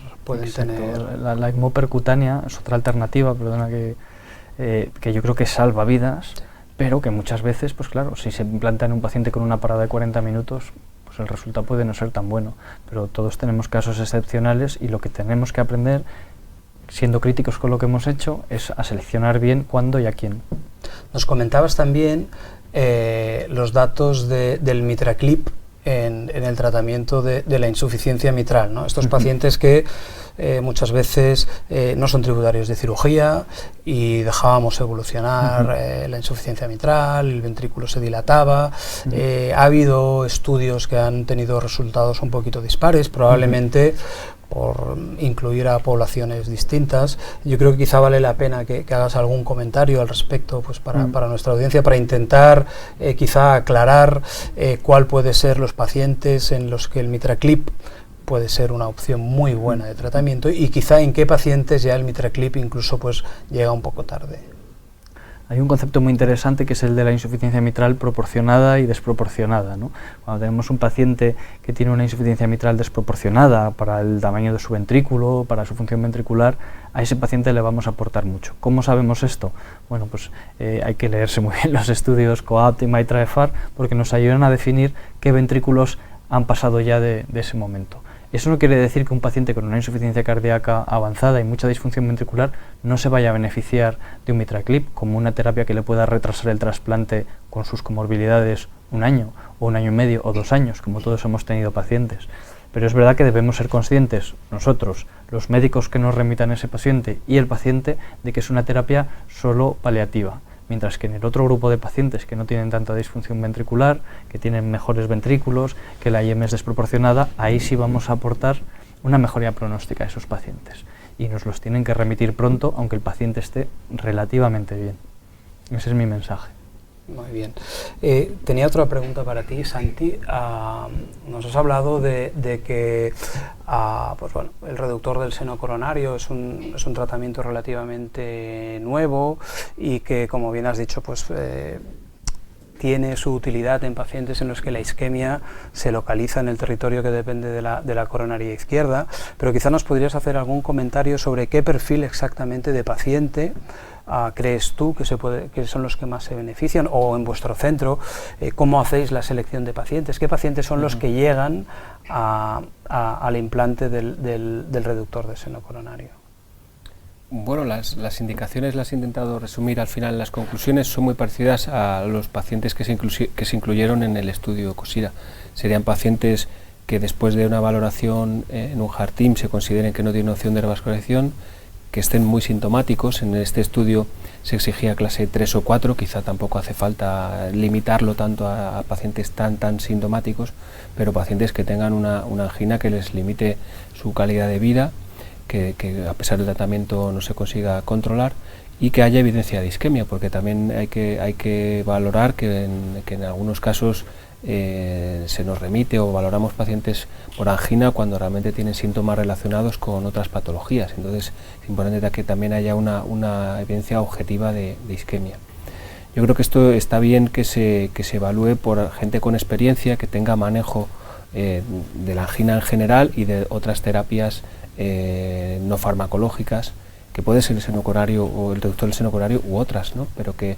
La ECMO percutánea es otra alternativa, perdona, que yo creo que salva vidas, pero que muchas veces, pues claro, si se implanta en un paciente con una parada de 40 minutos, pues el resultado puede no ser tan bueno. Pero todos tenemos casos excepcionales y lo que tenemos que aprender, siendo críticos con lo que hemos hecho, es a seleccionar bien cuándo y a quién. Nos comentabas también los datos del MitraClip en el tratamiento de la insuficiencia mitral, ¿no? Estos pacientes que muchas veces no son tributarios de cirugía y dejábamos evolucionar la insuficiencia mitral, el ventrículo se dilataba. Ha habido estudios que han tenido resultados un poquito dispares, probablemente por incluir a poblaciones distintas. Yo creo que quizá vale la pena que hagas algún comentario al respecto, pues para nuestra audiencia, para intentar quizá aclarar cuál puede ser los pacientes en los que el MitraClip puede ser una opción muy buena de tratamiento y quizá en qué pacientes ya el MitraClip incluso pues llega un poco tarde. Hay un concepto muy interesante que es el de la insuficiencia mitral proporcionada y desproporcionada, ¿no? Cuando tenemos un paciente que tiene una insuficiencia mitral desproporcionada para el tamaño de su ventrículo, para su función ventricular, a ese paciente le vamos a aportar mucho. ¿Cómo sabemos esto? Bueno, pues hay que leerse muy bien los estudios COAPT y MITRA-FR porque nos ayudan a definir qué ventrículos han pasado ya de ese momento. Eso no quiere decir que un paciente con una insuficiencia cardíaca avanzada y mucha disfunción ventricular no se vaya a beneficiar de un MitraClip como una terapia que le pueda retrasar el trasplante con sus comorbilidades 1 año, o 1 año y medio, o 2 años, como todos hemos tenido pacientes. Pero es verdad que debemos ser conscientes, nosotros, los médicos que nos remitan a ese paciente y el paciente, de que es una terapia solo paliativa. Mientras que en el otro grupo de pacientes que no tienen tanta disfunción ventricular, que tienen mejores ventrículos, que la IM es desproporcionada, ahí sí vamos a aportar una mejoría pronóstica a esos pacientes. Y nos los tienen que remitir pronto, aunque el paciente esté relativamente bien. Ese es mi mensaje. Muy bien. Tenía otra pregunta para ti, Santi. Nos has hablado de que pues bueno, el reductor del seno coronario es un tratamiento relativamente nuevo y que, como bien has dicho, pues tiene su utilidad en pacientes en los que la isquemia se localiza en el territorio que depende de la coronaria izquierda, pero quizá nos podrías hacer algún comentario sobre qué perfil exactamente de paciente crees tú que son los que más se benefician? O en vuestro centro, ¿cómo hacéis la selección de pacientes? ¿Qué pacientes son los que llegan al implante del reductor de seno coronario? Bueno, las indicaciones las he intentado resumir al final. Las conclusiones son muy parecidas a los pacientes que se incluyeron en el estudio COSIRA. Serían pacientes que después de una valoración en un Heart Team se consideren que no tienen opción de revascularización, que estén muy sintomáticos. En este estudio se exigía clase 3 o 4, quizá tampoco hace falta limitarlo tanto a pacientes tan sintomáticos, pero pacientes que tengan una angina que les limite su calidad de vida, que a pesar del tratamiento no se consiga controlar, y que haya evidencia de isquemia, porque también hay que valorar que en algunos casos se nos remite o valoramos pacientes por angina cuando realmente tienen síntomas relacionados con otras patologías. Entonces es importante que también haya una evidencia objetiva de isquemia. Yo creo que esto está bien que se evalúe por gente con experiencia, que tenga manejo de la angina en general y de otras terapias no farmacológicas, que puede ser el seno coronario o el reductor del seno coronario u otras, ¿no? Pero que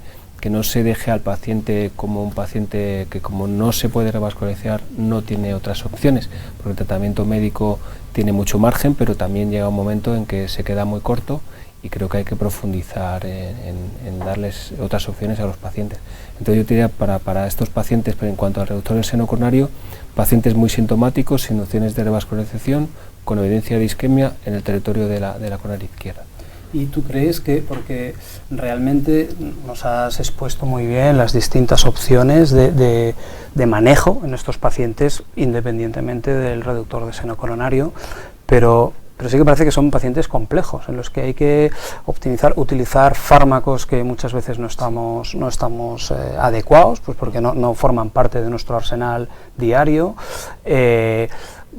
no se deje al paciente como un paciente que, como no se puede revascularizar, no tiene otras opciones, porque el tratamiento médico tiene mucho margen, pero también llega un momento en que se queda muy corto, y creo que hay que profundizar en darles otras opciones a los pacientes. Entonces yo diría para estos pacientes, pero en cuanto al reductor del seno coronario, pacientes muy sintomáticos, sin opciones de revascularización, con evidencia de isquemia en el territorio de la coronaria izquierda. ¿Y tú crees que, porque realmente nos has expuesto muy bien las distintas opciones de manejo en estos pacientes, independientemente del reductor de seno coronario, pero sí que parece que son pacientes complejos, en los que hay que utilizar fármacos que muchas veces no estamos adecuados, pues porque no forman parte de nuestro arsenal diario,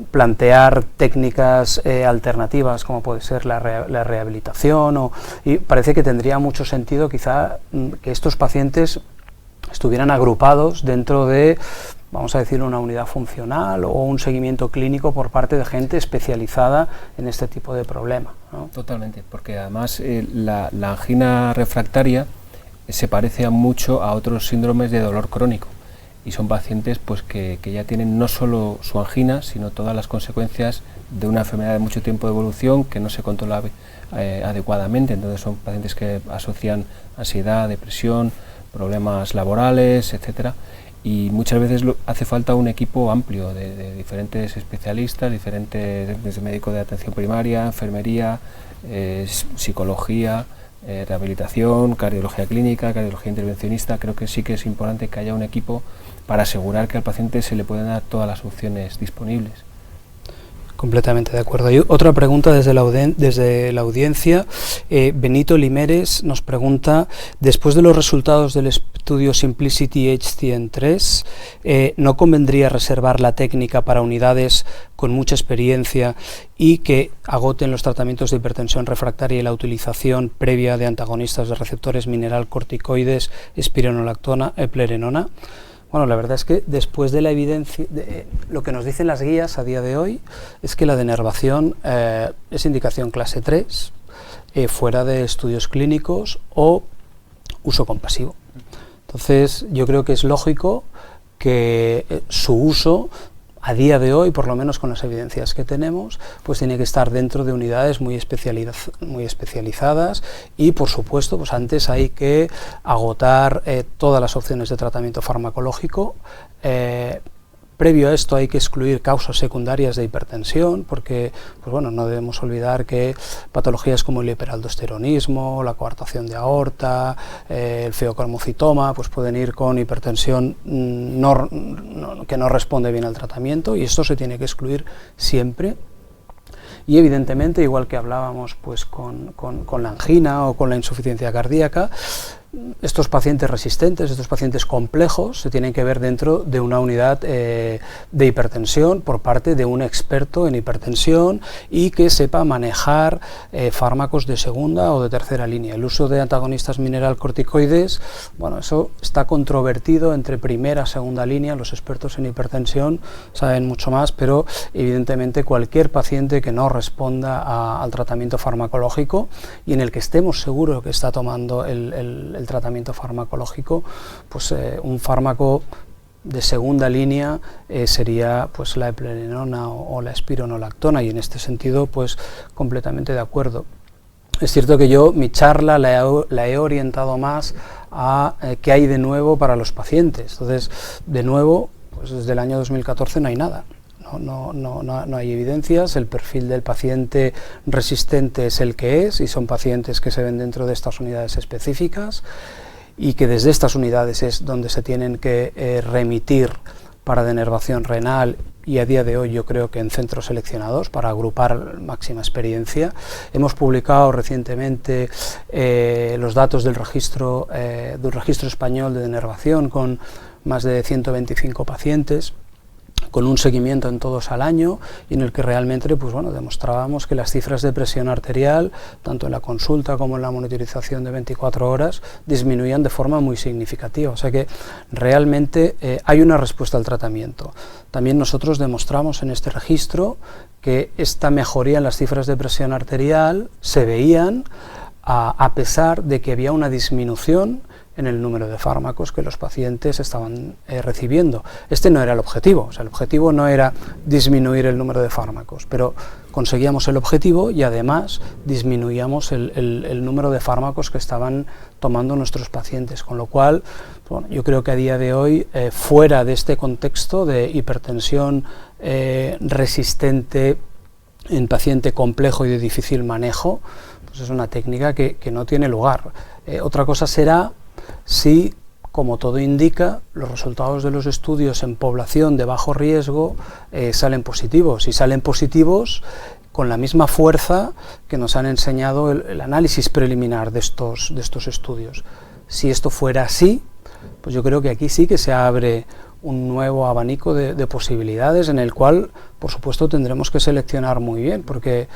plantear técnicas alternativas como puede ser la rehabilitación, y parece que tendría mucho sentido quizá que estos pacientes estuvieran agrupados dentro de, vamos a decir, una unidad funcional o un seguimiento clínico por parte de gente especializada en este tipo de problema, ¿no? Totalmente, porque además la angina refractaria se parece mucho a otros síndromes de dolor crónico, y son pacientes pues que ya tienen no solo su angina, sino todas las consecuencias de una enfermedad de mucho tiempo de evolución que no se controla adecuadamente. Entonces son pacientes que asocian ansiedad, depresión, problemas laborales, etcétera, y muchas veces hace falta un equipo amplio de diferentes especialistas, desde médico de atención primaria, enfermería, psicología, rehabilitación, cardiología clínica, cardiología intervencionista. Creo que sí que es importante que haya un equipo para asegurar que al paciente se le pueden dar todas las opciones disponibles. Completamente de acuerdo. Hay otra pregunta desde la audiencia. Benito Limeres nos pregunta: después de los resultados del estudio Simplicity HCN3, ¿no convendría reservar la técnica para unidades con mucha experiencia y que agoten los tratamientos de hipertensión refractaria y la utilización previa de antagonistas de receptores mineralcorticoides, espironolactona, eplerenona? Bueno, la verdad es que después de la evidencia, lo que nos dicen las guías a día de hoy es que la denervación es indicación clase 3, fuera de estudios clínicos o uso compasivo. Entonces, yo creo que es lógico que su uso a día de hoy, por lo menos con las evidencias que tenemos, pues tiene que estar dentro de unidades muy especializadas, y por supuesto pues antes hay que agotar todas las opciones de tratamiento farmacológico. Previo a esto hay que excluir causas secundarias de hipertensión, porque pues bueno, no debemos olvidar que patologías como el hiperaldosteronismo, la coartación de aorta, el feocarmocitoma, pues pueden ir con hipertensión que no responde bien al tratamiento, y esto se tiene que excluir siempre. Y evidentemente, igual que hablábamos pues con la angina o con la insuficiencia cardíaca, estos pacientes resistentes, estos pacientes complejos, se tienen que ver dentro de una unidad de hipertensión por parte de un experto en hipertensión y que sepa manejar fármacos de segunda o de tercera línea. El uso de antagonistas mineralcorticoides, bueno, eso está controvertido entre primera y segunda línea. Los expertos en hipertensión saben mucho más, pero evidentemente cualquier paciente que no responda al tratamiento farmacológico y en el que estemos seguros que está tomando el tratamiento farmacológico, pues un fármaco de segunda línea sería pues la eplerenona o la espironolactona, y en este sentido pues completamente de acuerdo. Es cierto que yo mi charla la he orientado más a qué hay de nuevo para los pacientes. Entonces, de nuevo, pues desde el año 2014 no hay nada. No hay evidencias. El perfil del paciente resistente es el que es, y son pacientes que se ven dentro de estas unidades específicas, y que desde estas unidades es donde se tienen que remitir para denervación renal, y a día de hoy yo creo que en centros seleccionados para agrupar máxima experiencia. Hemos publicado recientemente los datos del registro español de denervación con más de 125 pacientes, con un seguimiento en todos al año, y en el que realmente pues, bueno, demostrábamos que las cifras de presión arterial, tanto en la consulta como en la monitorización de 24 horas, disminuían de forma muy significativa. O sea que realmente hay una respuesta al tratamiento. También nosotros demostramos en este registro que esta mejoría en las cifras de presión arterial se veían a pesar de que había una disminución en el número de fármacos que los pacientes estaban recibiendo. Este no era el objetivo, o sea, el objetivo no era disminuir el número de fármacos, pero conseguíamos el objetivo y además disminuíamos el número de fármacos que estaban tomando nuestros pacientes, con lo cual, bueno, yo creo que a día de hoy, fuera de este contexto de hipertensión resistente en paciente complejo y de difícil manejo, pues es una técnica que no tiene lugar. Otra cosa será si, como todo indica, los resultados de los estudios en población de bajo riesgo salen positivos, y salen positivos con la misma fuerza que nos han enseñado el análisis preliminar de estos estudios. Si esto fuera así, pues yo creo que aquí sí que se abre un nuevo abanico de posibilidades, en el cual, por supuesto, tendremos que seleccionar muy bien, porque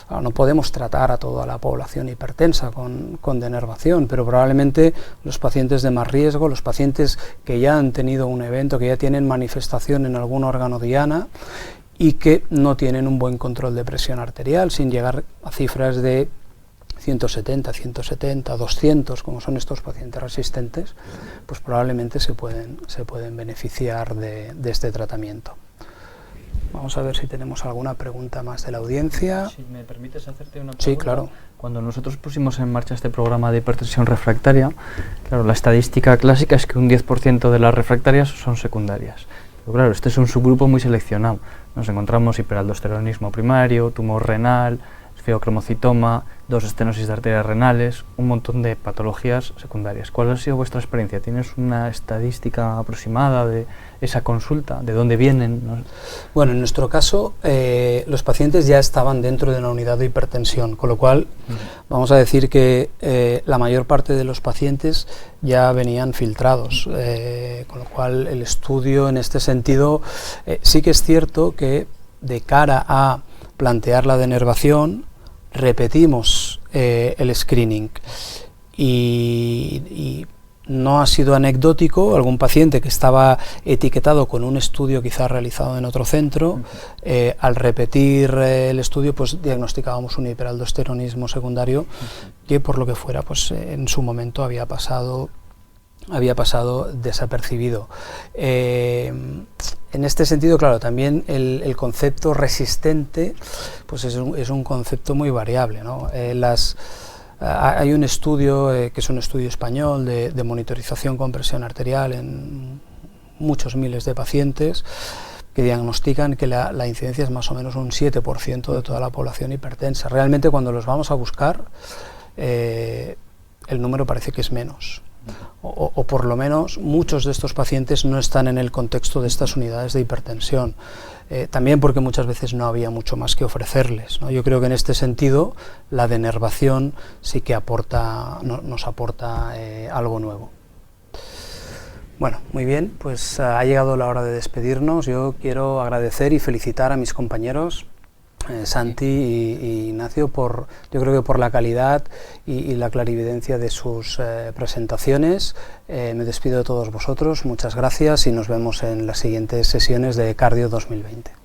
no podemos tratar a toda la población hipertensa con denervación, pero probablemente los pacientes de más riesgo, los pacientes que ya han tenido un evento, que ya tienen manifestación en algún órgano diana y que no tienen un buen control de presión arterial, sin llegar a cifras de 170, 200, como son estos pacientes resistentes, pues probablemente se pueden beneficiar de este tratamiento. Vamos a ver si tenemos alguna pregunta más de la audiencia. Si me permites hacerte una pregunta. Sí, claro. Cuando nosotros pusimos en marcha este programa de hipertensión refractaria, claro, la estadística clásica es que un 10% de las refractarias son secundarias. Pero claro, este es un subgrupo muy seleccionado. Nos encontramos hiperaldosteronismo primario, tumor renal, feocromocitoma, 2 estenosis de arterias renales, un montón de patologías secundarias. ¿Cuál ha sido vuestra experiencia? ¿Tienes una estadística aproximada de esa consulta? ¿De dónde vienen? ¿No? Bueno, en nuestro caso, los pacientes ya estaban dentro de una unidad de hipertensión, con lo cual vamos a decir que la mayor parte de los pacientes ya venían filtrados, con lo cual el estudio en este sentido sí que es cierto que de cara a plantear la denervación repetimos el screening y no ha sido anecdótico. Algún paciente que estaba etiquetado con un estudio quizás realizado en otro centro, al repetir el estudio pues diagnosticábamos un hiperaldosteronismo secundario que por lo que fuera pues en su momento había pasado desapercibido. En este sentido, claro, también el concepto resistente pues es un concepto muy variable, ¿no? Hay un estudio que es un estudio español de monitorización con presión arterial en muchos miles de pacientes, que diagnostican que la incidencia es más o menos un 7% de toda la población hipertensa. Realmente, cuando los vamos a buscar, el número parece que es menos. o por lo menos muchos de estos pacientes no están en el contexto de estas unidades de hipertensión. También porque muchas veces no había mucho más que ofrecerles, ¿no? Yo creo que en este sentido la denervación sí que nos aporta algo nuevo. Bueno, muy bien, pues ha llegado la hora de despedirnos. Yo quiero agradecer y felicitar a mis compañeros Santi y Ignacio yo creo que por la calidad y la clarividencia de sus presentaciones. Me despido de todos vosotros, muchas gracias y nos vemos en las siguientes sesiones de Cardio 2020.